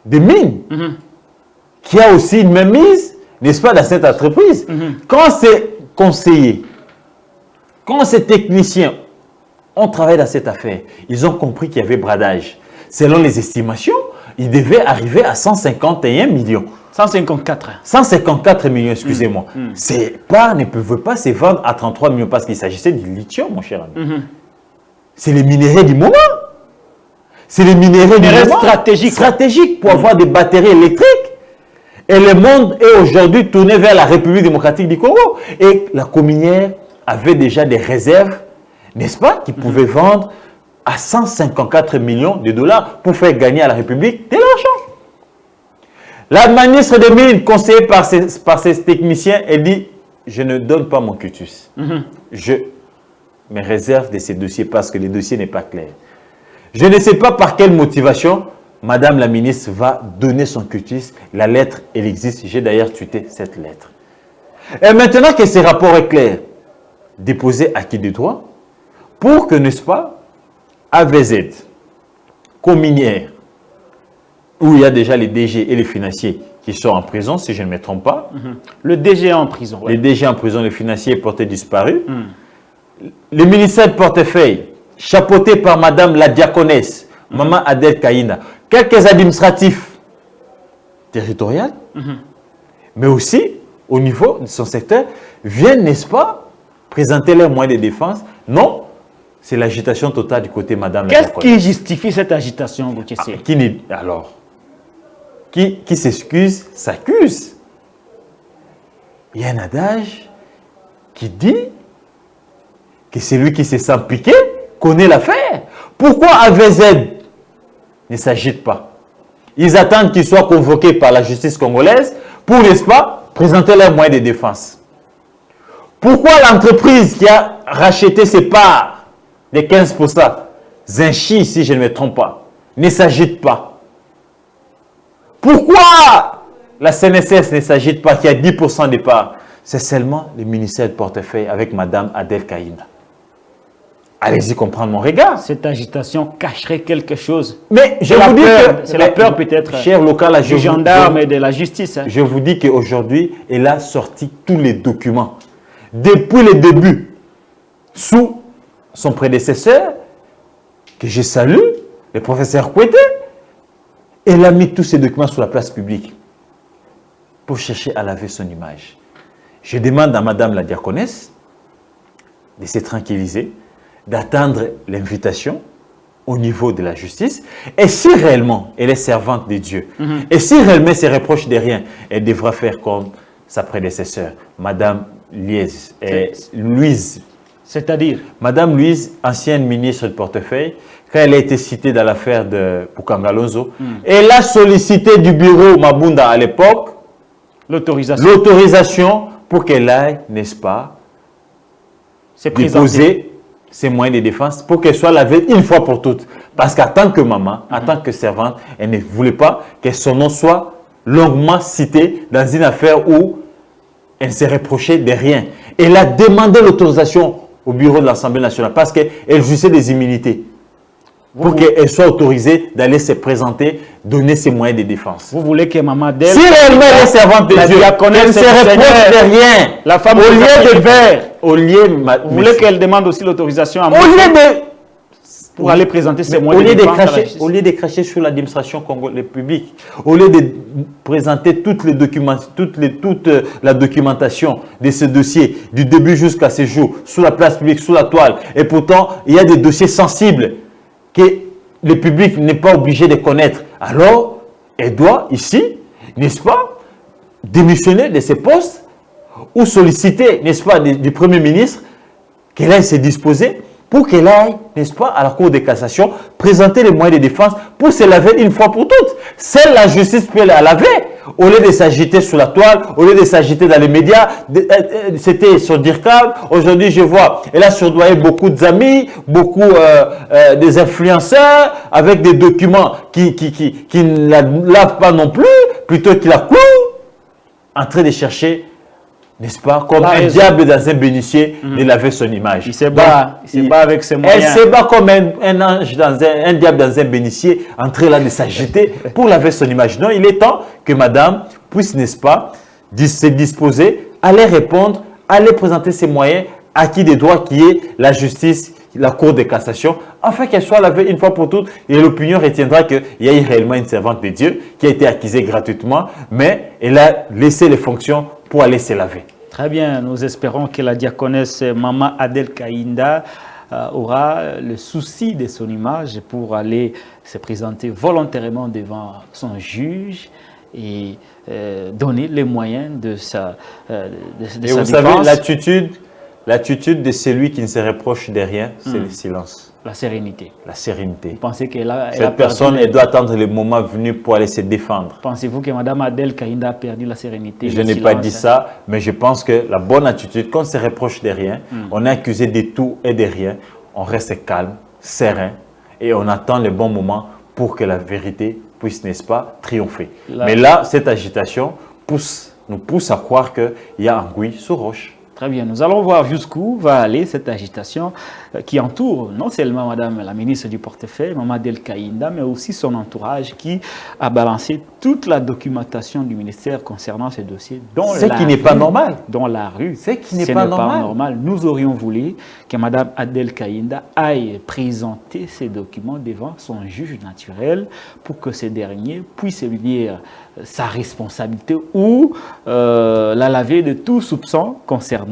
de mine, qui a aussi une mainmise, n'est-ce pas, dans cette entreprise. Quand ces conseillers, quand ces techniciens ont travaillé dans cette affaire, ils ont compris qu'il y avait bradage. Selon les estimations, il devait arriver à 151 millions. 154. 154 millions, excusez-moi. Ne pouvait pas se vendre à 33 millions parce qu'il s'agissait du lithium, mon cher ami. C'est les minéraux du moment. C'est les minéraux stratégiques pour avoir des batteries électriques. Et le monde est aujourd'hui tourné vers la République démocratique du Congo. Et la cominière avait déjà des réserves, n'est-ce pas, qui pouvaient vendre à 154 millions de dollars pour faire gagner à la République de l'argent. La ministre des Mines, conseillée par ses techniciens, elle dit « Je ne donne pas mon quitus. Je me réserve de ces dossiers parce que le dossier n'est pas clair. Je ne sais pas par quelle motivation Madame la ministre va donner son quitus. La lettre, elle existe. J'ai d'ailleurs tweeté cette lettre. Et maintenant que ce rapport est clair, déposé à qui de droit pour que, n'est-ce pas, AVZ, Cominière, où il y a déjà les DG et les financiers qui sont en prison, si je ne me trompe pas. Le DG est en prison. Les DG en prison, les financiers portés disparus. Le ministère de portefeuille, chapeauté par Madame la diaconesse, Maman Adel Kaïna. Quelques administratifs territoriaux, mais aussi au niveau de son secteur, viennent, n'est-ce pas, présenter leurs moyens de défense. Non, c'est l'agitation totale du côté Madame la diaconesse. Qu'est-ce qui justifie cette agitation, Alors, qui s'excuse, s'accuse. Il y a un adage qui dit que celui qui se sent piqué connaît l'affaire. Pourquoi AVZ ne s'agite pas? Ils attendent qu'ils soient convoqués par la justice congolaise pour, n'est-ce pas, présenter leurs moyens de défense. Pourquoi l'entreprise qui a racheté ses parts de 15%, Zinchi, si je ne me trompe pas, ne s'agite pas? Pourquoi la CNSS ne s'agite pas, qui a 10% des parts? C'est seulement le ministère de portefeuille avec Madame Adel Kaïna. Allez-y comprendre mon regard. Cette agitation cacherait quelque chose. Mais je vous dis que c'est la peur peut-être cher local, du gendarme et de la justice. Je vous dis qu'aujourd'hui, elle a sorti tous les documents. Depuis le début, sous son prédécesseur, que je salue, le professeur Kouete, elle a mis tous ces documents sur la place publique pour chercher à laver son image. Je demande à Madame la diaconesse de se tranquilliser, d'attendre l'invitation au niveau de la justice. Et si réellement elle est servante de Dieu, et si réellement elle se reproche de rien, elle devra faire comme sa prédécesseur, Madame Louise. C'est-à-dire Madame Louise, ancienne ministre de portefeuille, quand elle a été citée dans l'affaire de Pukangalonzo, elle a sollicité du bureau Mabunda à l'époque l'autorisation pour qu'elle aille, n'est-ce pas, déposer ses moyens de défense pour qu'elle soit lavée une fois pour toutes. Parce qu'en tant que maman, en tant que servante, elle ne voulait pas que son nom soit longuement cité dans une affaire où elle s'est reprochée de rien. Elle a demandé l'autorisation au bureau de l'Assemblée nationale parce qu'elle jouissait des immunités. Pour qu'elle soit autorisée d'aller se présenter, donner ses moyens de défense. Vous voulez que maman Adel, si réellement elle est servante de Dieu, elle ne se reproche de rien. La femme au lieu de verre. Vous voulez qu'elle demande aussi l'autorisation à moi pour aller présenter ses moyens de défense. Au lieu de cracher sur l'administration congolaise publique, au lieu de présenter toutes les documents, toute la documentation de ce dossier, du début jusqu'à ce jour, sous la place publique, sous la toile, et pourtant il y a des dossiers sensibles que le public n'est pas obligé de connaître. Alors, elle doit ici, n'est-ce pas, démissionner de ses postes ou solliciter, n'est-ce pas, du Premier ministre qu'elle aille se disposer pour qu'elle aille, n'est-ce pas, à la Cour de cassation, présenter les moyens de défense pour se laver une fois pour toutes. Seule la justice peut la laver. Au lieu de s'agiter sur la toile, au lieu de s'agiter dans les médias, c'était sur DIRCAM. Aujourd'hui, je vois, elle a surdoyé beaucoup d'amis, beaucoup des influenceurs, avec des documents qui ne la lavent pas non plus, plutôt qu'ils la clouent. en train de chercher, n'est-ce pas, comme un diable dans un bénitier, de laver son image. Il se bat, avec ses moyens. Elle se bat comme un ange, un diable dans un bénitier, en train là de s'agiter pour laver son image. Non, il est temps que madame puisse, n'est-ce pas, se disposer, aller répondre, aller présenter ses moyens, acquis des droits qui est la justice, la Cour de cassation, afin qu'elle soit lavée une fois pour toutes et l'opinion retiendra qu'il y a eu réellement une servante de Dieu qui a été accusée gratuitement, mais elle a laissé les fonctions pour aller se laver. Très bien, nous espérons que la diaconesse Maman Adel Kaïnda aura le souci de son image pour aller se présenter volontairement devant son juge et donner les moyens de sa défense. Vous savez, l'attitude de celui qui ne se reproche de rien, c'est le silence. La sérénité. La sérénité. Vous pensez cette personne, elle doit attendre le moment venu pour aller se défendre. Pensez-vous que Mme Adel Kaïnda a perdu la sérénité? Je n'ai pas dit ça, mais je pense que la bonne attitude, quand on se reproche de rien, on est accusé de tout et de rien, on reste calme, serein, et on attend le bon moment pour que la vérité puisse, n'est-ce pas, triompher. Mais là, cette agitation nous pousse à croire qu'il y a anguille sous roche. Très bien, nous allons voir jusqu'où va aller cette agitation qui entoure non seulement Madame la ministre du portefeuille, Maman Adel Kaïnda, mais aussi son entourage qui a balancé toute la documentation du ministère concernant ce dossier. Ce qui n'est pas normal. Dans la rue. Ce qui n'est pas normal. Nous aurions voulu que Madame Adel Kaïnda aille présenter ces documents devant son juge naturel pour que ce dernier puisse lui dire sa responsabilité ou la laver de tout soupçon concernant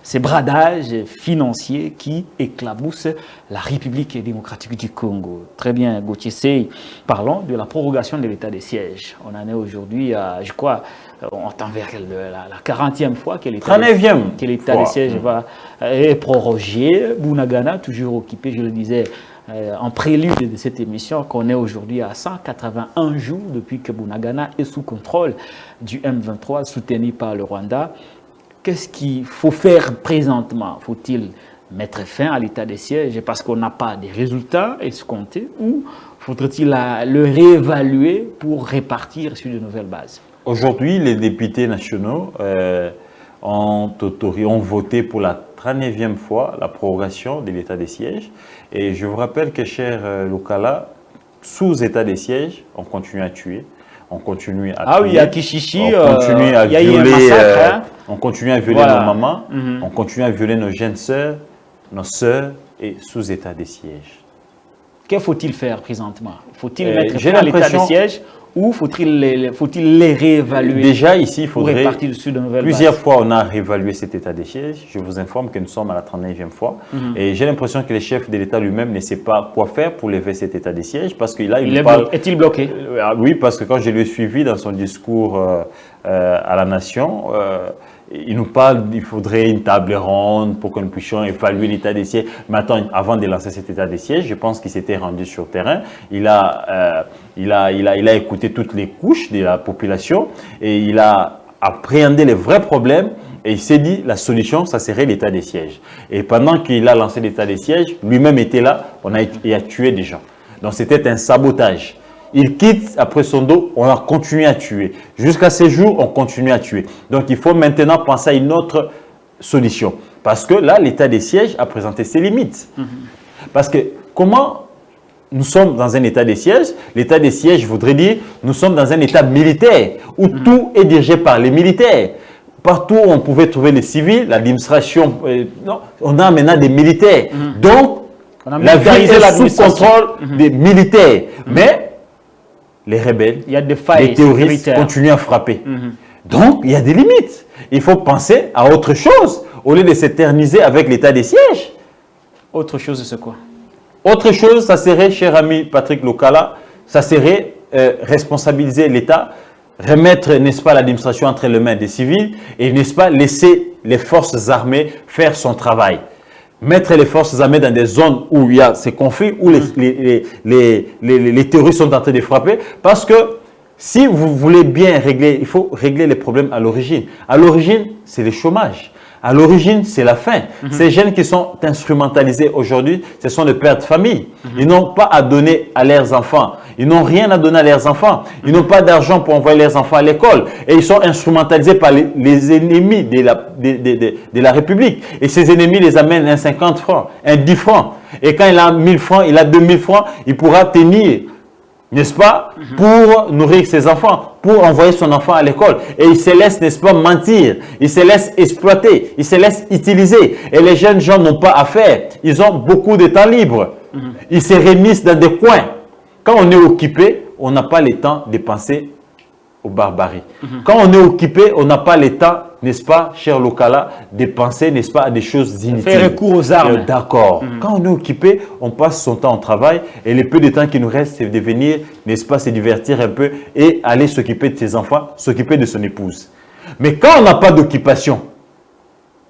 ces bradages financiers qui éclaboussent la République démocratique du Congo. Très bien, Gauthier Sey, parlons de la prorogation de l'état de siège. On en est aujourd'hui à, je crois, on tend vers la 40e fois que l'état de siège est prorogé. Bunagana, toujours occupé, je le disais, en prélude de cette émission, qu'on est aujourd'hui à 181 jours depuis que Bunagana est sous contrôle du M23, soutenu par le Rwanda. Qu'est-ce qu'il faut faire présentement? Faut-il mettre fin à l'état de siège parce qu'on n'a pas de résultats escomptés ou faudrait-il le réévaluer pour répartir sur de nouvelles bases? Aujourd'hui, les députés nationaux ont voté pour la 39e fois la prorogation de l'état de siège. Et je vous rappelle que, cher Lokala, sous état de siège, on continue à tuer, on continue à tuer. Ah oui, à Kishishi, on continue à violer, on continue à violer nos mamans, on continue à violer nos jeunes sœurs, nos sœurs, et sous état de siège. Que faut-il faire présentement? Faut-il mettre fin à l'état de siège ou faut-il les réévaluer? Déjà ici, il faudrait, plusieurs fois on a réévalué cet état de siège. Je vous informe que nous sommes à la 39e fois. Et j'ai l'impression que le chef de l'État lui-même ne sait pas quoi faire pour lever cet état de siège. Parce que là, est-il bloqué? Oui, parce que quand je l'ai suivi dans son discours à la nation, il nous parle qu'il faudrait une table ronde pour que nous puissions évaluer l'état des sièges. Mais attends, avant de lancer cet état des sièges, je pense qu'il s'était rendu sur terrain. Il a écouté toutes les couches de la population et il a appréhendé les vrais problèmes. Et il s'est dit, la solution, ça serait l'état des sièges. Et pendant qu'il a lancé l'état des sièges, lui-même était là, il a tué des gens. Donc c'était un sabotage. Il quitte, après son dos, on a continué à tuer. Jusqu'à ce jour, on continue à tuer. Donc, il faut maintenant penser à une autre solution. Parce que là, l'état des sièges a présenté ses limites. Parce que comment nous sommes dans un état des sièges? L'état des sièges voudrait dire nous sommes dans un état militaire où tout est dirigé par les militaires. Partout où on pouvait trouver les civils, l'administration, on a maintenant des militaires. Donc, la vie est sous contrôle des militaires. Mais les rebelles, les terroristes continuent à frapper. Donc, il y a des limites. Il faut penser à autre chose au lieu de s'éterniser avec l'état des sièges. Autre chose, c'est quoi? Autre chose, ça serait, cher ami Patrick Lokala, ça serait responsabiliser l'État, remettre, n'est-ce pas, l'administration entre les mains des civils et, n'est-ce pas, laisser les forces armées faire son travail. Mettre les forces armées dans des zones où il y a ces conflits, où les terroristes sont en train de frapper. Parce que si vous voulez bien régler, il faut régler les problèmes à l'origine. À l'origine, c'est le chômage. À l'origine, c'est la faim. Ces jeunes qui sont instrumentalisés aujourd'hui, ce sont des pères de famille. Ils n'ont pas à donner à leurs enfants. Ils n'ont rien à donner à leurs enfants. Ils n'ont pas d'argent pour envoyer leurs enfants à l'école. Et ils sont instrumentalisés par les ennemis de la République. Et ces ennemis les amènent un 50 francs, un 10 francs. Et quand il a 1000 francs, il a 2000 francs, il pourra tenir, n'est-ce pas, pour nourrir ses enfants, pour envoyer son enfant à l'école. Et il se laisse, n'est-ce pas, mentir. Il se laisse exploiter. Il se laisse utiliser. Et les jeunes gens n'ont pas à faire. Ils ont beaucoup de temps libre. Ils se réunissent dans des coins. Quand on est occupé, on n'a pas le temps de penser aux barbaries. Quand on est occupé, on n'a pas le temps, n'est-ce pas, cher Lokala, de penser, n'est-ce pas, à des choses inutiles. Faire recours aux armes. D'accord. Quand on est occupé, on passe son temps au travail et le peu de temps qui nous reste, c'est de venir, n'est-ce pas, se divertir un peu et aller s'occuper de ses enfants, s'occuper de son épouse. Mais quand on n'a pas d'occupation,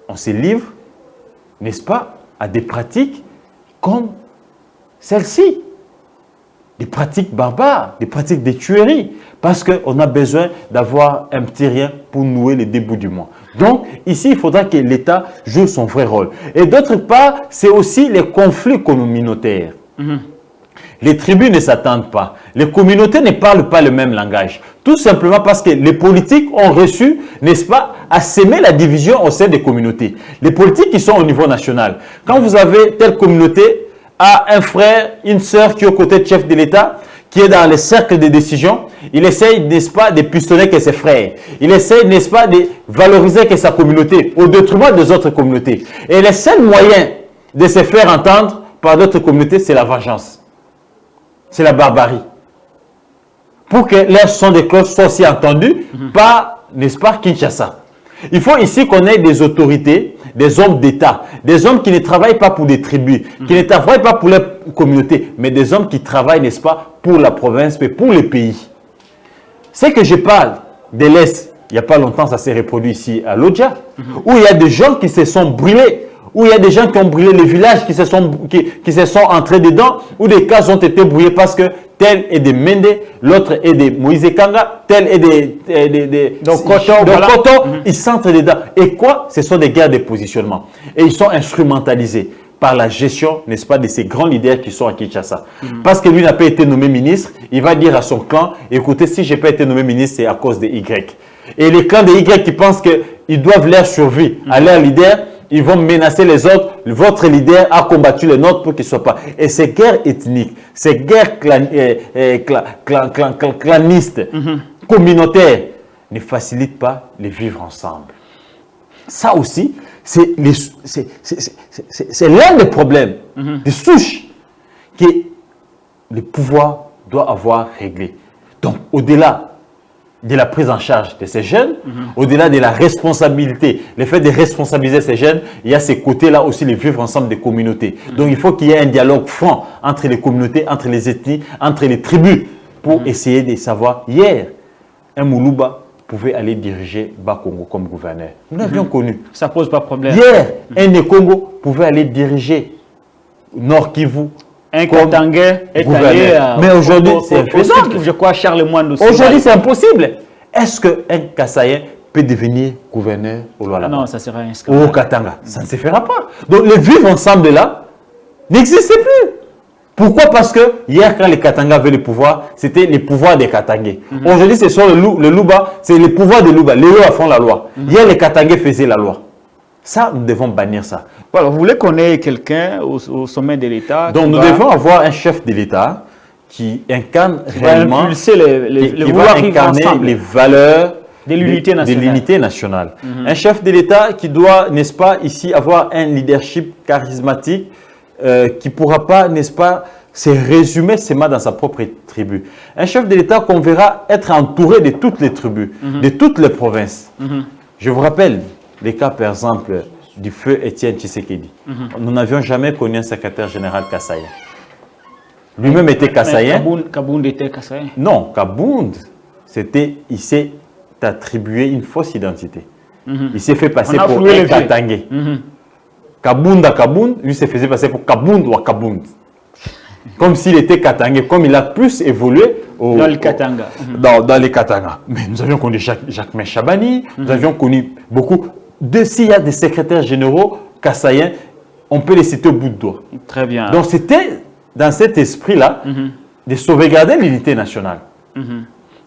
on se livre, n'est-ce pas, à des pratiques comme celle-ci. Des pratiques barbares, des pratiques de tuerie, parce qu'on a besoin d'avoir un petit rien pour nouer les débuts du mois. Donc, ici, il faudra que l'État joue son vrai rôle. Et d'autre part, c'est aussi les conflits communautaires. Les tribus ne s'attendent pas. Les communautés ne parlent pas le même langage. Tout simplement parce que les politiques ont reçu, n'est-ce pas, à s'aimer la division au sein des communautés. Les politiques qui sont au niveau national. Quand vous avez telle communauté, a un frère, une sœur qui est aux côtés du chef de l'État, qui est dans les cercles de décision, il essaye, n'est-ce pas, de pistonner que ses frères. Il essaye, n'est-ce pas, de valoriser que sa communauté, au détriment des autres communautés. Et le seul moyen de se faire entendre par d'autres communautés, c'est la vengeance. C'est la barbarie. Pour que leur son de cloche soit aussi entendu par, n'est-ce pas, Kinshasa. Il faut ici qu'on ait des autorités, des hommes d'État, des hommes qui ne travaillent pas pour des tribus, qui ne travaillent pas pour leur communauté, mais des hommes qui travaillent, n'est-ce pas, pour la province, mais pour le pays. C'est que je parle de l'Est, il n'y a pas longtemps, ça s'est reproduit ici à Lodja, où il y a des gens qui se sont brûlés, où il y a des gens qui ont brûlé les villages, qui se sont entrés dedans, où des cases ont été brûlées parce que tel est des Mende, l'autre est des Moïse Kanga, tel est des Koto, ils s'entrent dedans. Et quoi? Ce sont des guerres de positionnement. Et ils sont instrumentalisés par la gestion, n'est-ce pas, de ces grands leaders qui sont à Kinshasa. Parce que lui n'a pas été nommé ministre, il va dire à son clan, écoutez, si je n'ai pas été nommé ministre, c'est à cause de Y. Et les clans de Y qui pensent qu'ils doivent leur survie à leur leader, ils vont menacer les autres. Votre leader a combattu les nôtres pour qu'ils ne soient pas. Et ces guerres ethniques, ces guerres clanistes, communautaires, ne facilitent pas les vivre ensemble. Ça aussi, c'est l'un des problèmes, des souches que le pouvoir doit avoir réglé. Donc, au-delà de la prise en charge de ces jeunes, au-delà de la responsabilité, le fait de responsabiliser ces jeunes, il y a ces côtés-là aussi, les vivre ensemble des communautés. Donc, il faut qu'il y ait un dialogue franc entre les communautés, entre les ethnies, entre les tribus, pour essayer de savoir. Hier, un Moulouba pouvait aller diriger Bas-Congo comme gouverneur. Nous l'avions connu. Ça ne pose pas de problème. Hier, un Congo pouvait aller diriger Nord Kivu. Un Katangais est allé mais aujourd'hui, c'est impossible. Je crois Charlemagne aussi. Aujourd'hui, c'est impossible. Est-ce qu'un Kassaïen peut devenir gouverneur au Lualaba? Non, ça sera un scandale. Au Katanga. Ça ne se fera pas. Donc, le vivre ensemble là n'existe plus. Pourquoi? Parce que hier, quand les Katanga avaient le pouvoir, c'était les pouvoirs des Katangais. Aujourd'hui, ce sont le Luba, c'est les pouvoirs de Luba. Les Luba font la loi. Hier, les Katangais faisaient la loi. Ça, nous devons bannir ça. Voilà, vous voulez qu'on ait quelqu'un au sommet de l'État? Donc, nous devons avoir un chef de l'État qui incarne réellement, impulser qui va incarner les valeurs de l'unité nationale. Un chef de l'État qui doit, n'est-ce pas, ici avoir un leadership charismatique qui ne pourra pas, n'est-ce pas, se résumer seulement dans sa propre tribu. Un chef de l'État qu'on verra être entouré de toutes les tribus, de toutes les provinces. Je vous rappelle les cas, par exemple, du feu Étienne Tshisekedi. Nous n'avions jamais connu un secrétaire général kassaïen. Lui-même était kassaïen. Kabound était kassaïen? Non, Kabound, il s'est attribué une fausse identité. Il s'est fait passer pour un Katangais. Kabound à Kabound, lui se faisait passer pour Kabound ou Kabound. Comme s'il était Katangais, comme il a plus évolué dans les Katanga. Dans les Katanga. Mais nous avions connu Jacques Chabani, nous avions connu beaucoup. S'il y a des secrétaires généraux kassaïens, on peut les citer au bout de doigt. Très bien. Donc c'était dans cet esprit-là de sauvegarder l'unité nationale.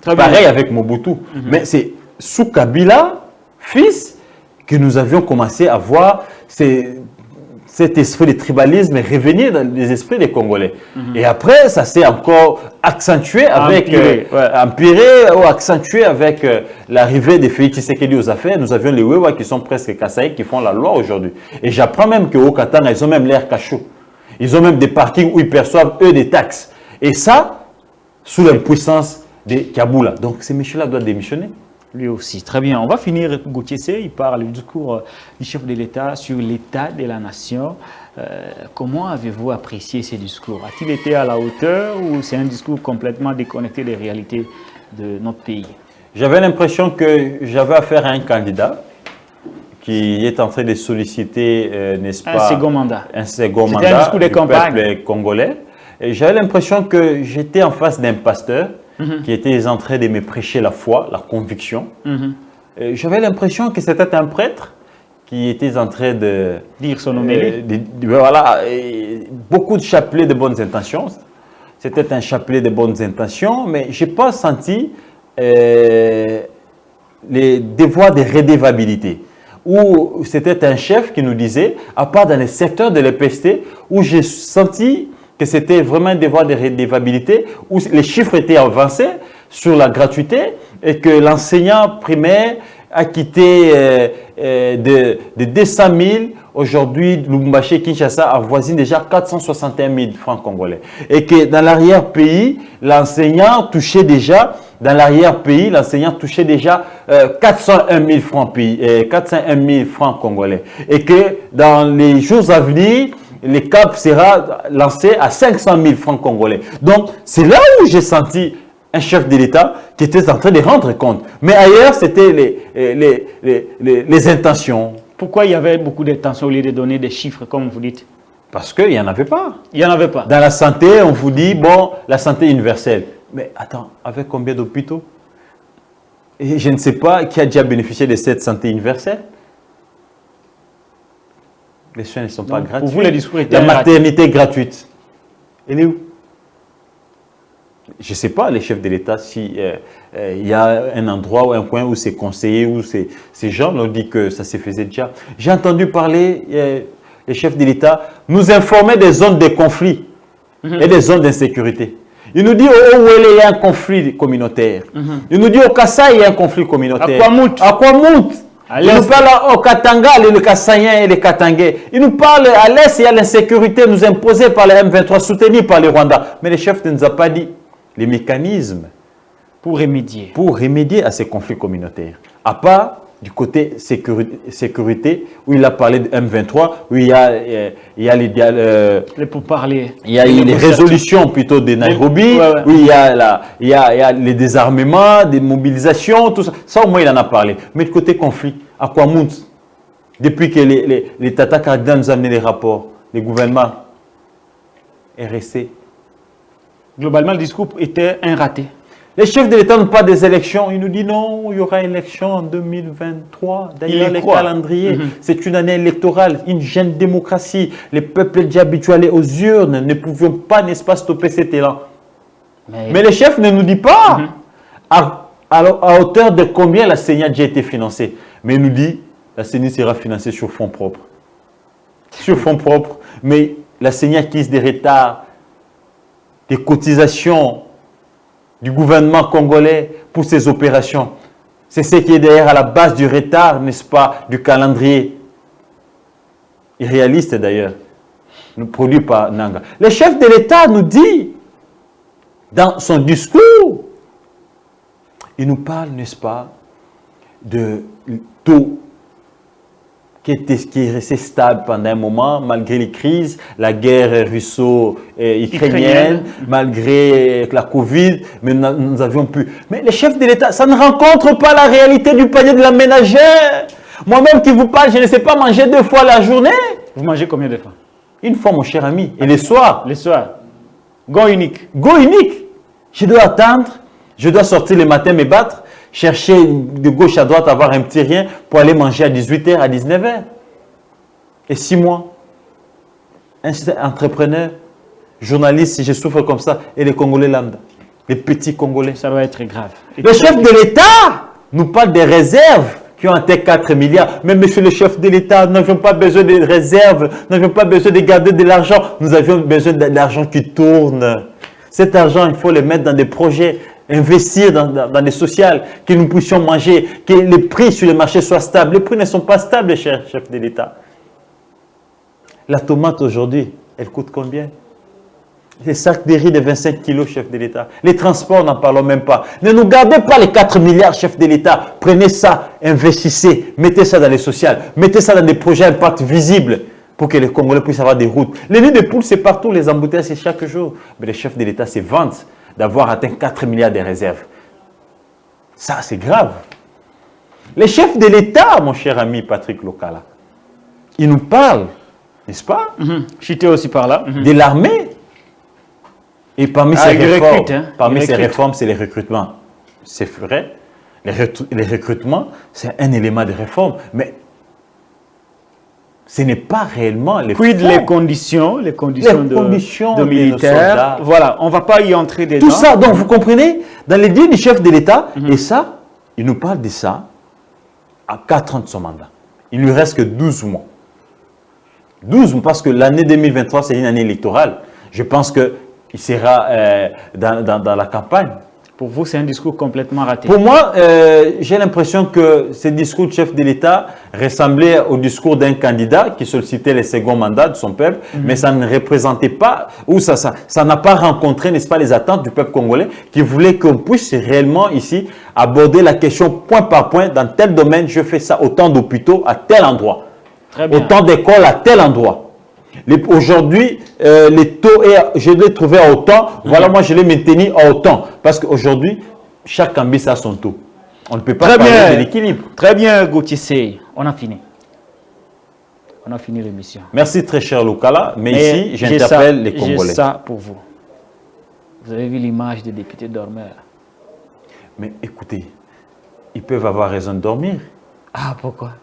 Pareil avec Mobutu. Mais c'est sous Kabila, fils, que nous avions commencé à voir cet esprit de tribalisme revenir dans les esprits des Congolais. Et après, ça s'est encore accentué avec empiré ou accentué avec l'arrivée de Félix Tshisekedi aux affaires. Nous avions les Wewa qui sont presque Kasaï qui font la loi aujourd'hui. Et j'apprends même qu'au Katanga, ils ont même l'air cachot. Ils ont même des parkings où ils perçoivent, eux, des taxes. Et ça, sous l'impuissance de Kaboula. Donc, ces messieurs-là doivent démissionner. Lui aussi. Très bien. On va finir, Gauthier C. Il parle du discours du chef de l'État sur l'état de la nation. Comment avez-vous apprécié ces discours? A-t-il été à la hauteur ou c'est un discours complètement déconnecté des réalités de notre pays? J'avais l'impression que j'avais affaire à un candidat qui est en train de solliciter, n'est-ce pas, un second mandat. Un second mandat un discours de campagne. Peuple congolais. J'avais l'impression que j'étais en face d'un pasteur qui était en train de me prêcher la foi, la conviction. J'avais l'impression que c'était un prêtre qui était en train de dire son homélie. Voilà, beaucoup de chapelets de bonnes intentions. C'était un chapelet de bonnes intentions, mais je n'ai pas senti les devoirs de redevabilité. Où c'était un chef qui nous disait, à part dans les secteurs de l'EPST, où j'ai senti que c'était vraiment un devoir de redevabilité, où les chiffres étaient avancés sur la gratuité et que l'enseignant primaire a quitté de 200 000, aujourd'hui, Lubumbashi Kinshasa avoisine déjà 461 000 francs congolais. Et que dans l'arrière-pays, l'enseignant touchait déjà, 401 000 francs, 401 000 francs congolais. Et que dans les jours à venir, le cap sera lancé à 500 000 francs congolais. Donc, c'est là où j'ai senti un chef de l'État qui était en train de rendre compte. Mais ailleurs, c'était les intentions. Pourquoi il y avait beaucoup d'intentions au lieu de donner des chiffres, comme vous dites? Parce qu'il n'y en avait pas. Il n'y en avait pas. Dans la santé, on vous dit, bon, la santé universelle. Mais attends, avec combien d'hôpitaux? Et je ne sais pas qui a déjà bénéficié de cette santé universelle. Les soins ne sont pas gratuits. Pour vous, les discours étaient la maternité gratuite. Elle est où? Je ne sais pas, les chefs de l'État, s'il y a un endroit ou un coin où ces conseillers ou ces gens ont dit que ça se faisait déjà. J'ai entendu parler, les chefs de l'État nous informaient des zones de conflit et des zones d'insécurité. Il nous dit au Ouélé, il y a un conflit communautaire. Il nous dit au Kassai, il y a un conflit communautaire. À Kwamout. Il nous parle au Katanga, les Kassaïens et les Katangais. Il nous parle à l'Est, il y a l'insécurité nous imposée par les M23, soutenue par les Rwandais. Mais les chefs ne nous ont pas dit les mécanismes pour remédier à ces conflits communautaires. À part du côté sécurité, où il a parlé de M23, où il y a les pourparlers. Il y a les résolutions plutôt de Nairobi, où il y a les désarmements, des mobilisations, tout ça. Ça au moins il en a parlé. Mais du côté conflit, à quoi monte? Depuis que les Tata Cardinal nous ont amené les rapports, le gouvernement est resté. Globalement, le discours était un raté. Les chefs de l'État n'ont pas des élections. Ils nous disent non, il y aura une élection en 2023. D'ailleurs, le calendrier, c'est une année électorale, une jeune démocratie. Les peuples déjà habitués aux urnes ne pouvions pas, n'est-ce pas, stopper cet élan. Mais les chefs ne nous disent pas à hauteur de combien la CENI a déjà été financée. Mais ils nous disent la CENI sera financée sur fonds propres. Sur fonds propres. Mais la CENI acquise des retards, des cotisations du gouvernement congolais pour ces opérations. C'est ce qui est derrière à la base du retard, n'est-ce pas, du calendrier. Irréaliste d'ailleurs, produit par Nanga. Le chef de l'État nous dit, dans son discours, il nous parle, n'est-ce pas, de taux qui est resté stable pendant un moment, malgré les crises, la guerre russo-ukrainienne, malgré la Covid, mais nous avions pu. Mais les chefs de l'État, ça ne rencontre pas la réalité du panier de la ménagère. Moi-même qui vous parle, je ne sais pas manger 2 fois la journée. Vous mangez combien de fois? Une fois, mon cher ami. Et les soirs? Les soirs. Go unique. Go unique. Je dois attendre, je dois sortir le matin, me battre, chercher de gauche à droite, avoir un petit rien pour aller manger à 18h, à 19h. Et 6 mois, un entrepreneur journaliste, je souffre comme ça, et les Congolais lambda, les petits Congolais. Ça va être grave. Et Le chef de l'État nous parle des réserves qui ont atteint 4 milliards. Mais monsieur le chef de l'État, nous n'avions pas besoin de réserves, nous n'avions pas besoin de garder de l'argent, nous avions besoin de l'argent qui tourne. Cet argent, il faut le mettre dans des projets, investir dans des sociales, que nous puissions manger, que les prix sur le marché soient stables. Les prix ne sont pas stables, cher chef de l'État. La tomate aujourd'hui, elle coûte combien? Les sacs de riz de 25 kilos, chef de l'État. Les transports, n'en parlons même pas. Ne nous gardez pas les 4 milliards, chef de l'État. Prenez ça, investissez, mettez ça dans les sociales, mettez ça dans des projets à impact visible pour que les Congolais puissent avoir des routes. Les nids de poules, c'est partout, les embouteillages, c'est chaque jour. Mais les chefs de l'État se vantent d'avoir atteint 4 milliards de réserves. Ça, c'est grave. Les chefs de l'État, mon cher ami Patrick Lokala, ils nous parlent, n'est-ce pas, J'étais aussi par là. de l'armée. Et parmi ces réformes, recrutent, hein. parmi Ils ces recrutent. réformes, c'est les recrutements. C'est vrai, les recrutements, c'est un élément de réforme, mais ce n'est pas réellement les Puis fonds. les conditions Les conditions de de nos militaires. soldats. Voilà, on ne va pas y entrer dedans. Tout ça, donc vous comprenez, dans les dires du chef de l'État, et ça, il nous parle de ça à 4 ans de son mandat. Il ne lui reste que 12 mois. 12 mois, parce que l'année 2023, c'est une année électorale. Je pense qu'il sera dans la campagne. Pour vous, c'est un discours complètement raté. Pour moi, j'ai l'impression que ce discours de chef de l'État ressemblait au discours d'un candidat qui sollicitait les seconds mandats de son peuple, mais ça ne représentait pas, ou ça n'a pas rencontré, n'est-ce pas, les attentes du peuple congolais qui voulait qu'on puisse réellement ici aborder la question point par point. Dans tel domaine, je fais ça, autant d'hôpitaux à tel endroit, Très bien. autant d'écoles à tel endroit. Aujourd'hui, les taux, je l'ai trouvé à autant. Voilà, moi, je l'ai maintenu à autant. Parce qu'aujourd'hui, chaque cambis a son taux. On ne peut pas Très parler bien. de l'équilibre. Très bien, Gauthier Sey. On a fini. On a fini l'émission. Merci, très cher Lokala. Mais Et ici, j'ai j'interpelle ça- les Congolais. J'ai ça pour vous. Vous avez vu l'image des députés dormeurs. Mais écoutez, ils peuvent avoir raison de dormir. Ah, pourquoi?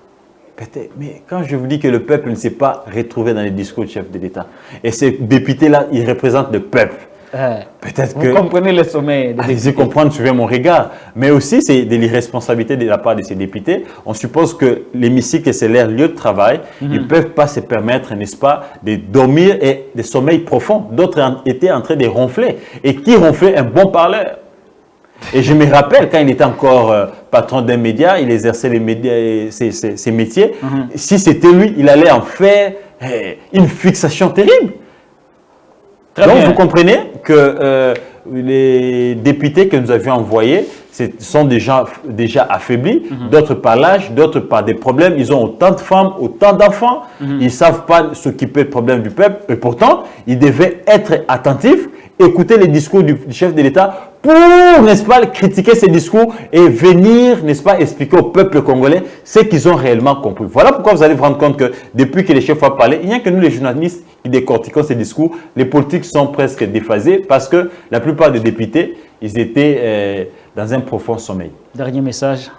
Peut-être, mais quand je vous dis que le peuple ne s'est pas retrouvé dans les discours du chef de l'État, et ces députés-là, ils représentent le peuple. Peut-être Vous que... comprenez le sommet des Allez-y députés. comprendre, suivez mon regard. Mais aussi, c'est de l'irresponsabilité de la part de ces députés. On suppose que l'hémicycle, c'est leur lieu de travail. Ils ne peuvent pas se permettre, n'est-ce pas, de dormir et de sommeil profond. D'autres étaient en train de ronfler. Et qui ronflait? Un bon parleur. Et je me rappelle, quand il était encore patron d'un média, il exerçait les médias, ses métiers. Si c'était lui, il allait en faire une fixation terrible. Très Donc, bien. vous comprenez que les députés que nous avions envoyés sont déjà affaiblis, d'autres par l'âge, d'autres par des problèmes. Ils ont autant de femmes, autant d'enfants. Ils ne savent pas s'occuper des problèmes du peuple. Et pourtant, ils devaient être attentifs, écouter les discours du chef de l'État pour, n'est-ce pas, critiquer ces discours et venir, n'est-ce pas, expliquer au peuple congolais ce qu'ils ont réellement compris. Voilà pourquoi vous allez vous rendre compte que depuis que les chefs ont parlé, il n'y a que nous les journalistes qui décortiquons ces discours. Les politiques sont presque déphasés parce que la plupart des députés, ils étaient dans un profond sommeil. Dernier message.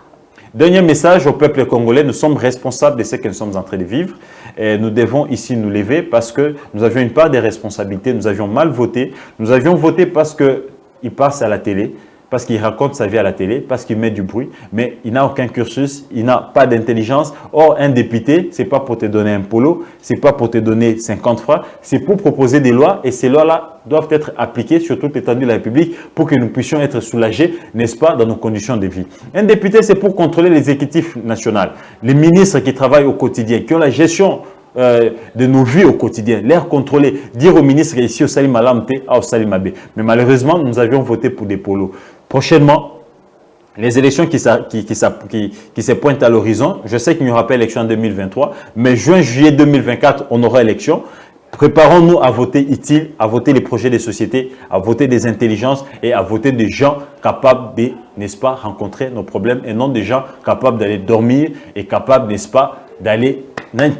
Dernier message au peuple congolais, nous sommes responsables de ce que nous sommes en train de vivre. Et nous devons ici nous lever parce que nous avions une part des responsabilités, nous avions mal voté. Nous avions voté parce qu'il passe à la télé, parce qu'il raconte sa vie à la télé, parce qu'il met du bruit, mais il n'a aucun cursus, il n'a pas d'intelligence. Or, un député, ce n'est pas pour te donner un polo, ce n'est pas pour te donner 50 francs, c'est pour proposer des lois et ces lois-là doivent être appliquées sur toute l'étendue de la République pour que nous puissions être soulagés, n'est-ce pas, dans nos conditions de vie. Un député, c'est pour contrôler l'exécutif national, les ministres qui travaillent au quotidien, qui ont la gestion de nos vies au quotidien, les contrôler, dire aux ministres ici au Salim Malamte, au Salim Abe. Mais malheureusement, nous avions voté pour des polos. Prochainement, les élections qui se pointent à l'horizon, je sais qu'il n'y aura pas élection en 2023, mais juin-juillet 2024, on aura élection. Préparons-nous à voter utile, à voter les projets des sociétés, à voter des intelligences et à voter des gens capables de, n'est-ce pas, rencontrer nos problèmes et non des gens capables d'aller dormir et capables, n'est-ce pas, d'aller,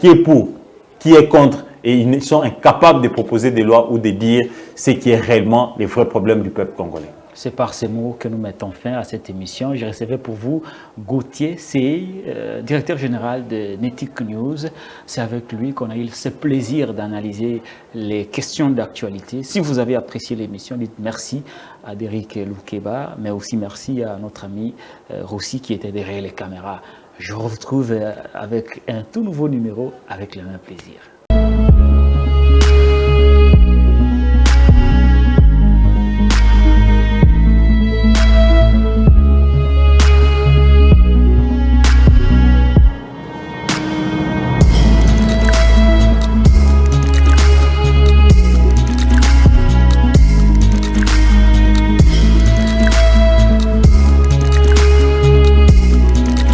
qui est pour, qui est contre, et ils sont incapables de proposer des lois ou de dire ce qui est réellement les vrais problèmes du peuple congolais. C'est par ces mots que nous mettons fin à cette émission. Je recevais pour vous Gauthier Sey, directeur général de Netic News. C'est avec lui qu'on a eu ce plaisir d'analyser les questions d'actualité. Si vous avez apprécié l'émission, dites merci à Derrick Loukeba, mais aussi merci à notre ami Rossi qui était derrière les caméras. Je vous retrouve avec un tout nouveau numéro avec le même plaisir.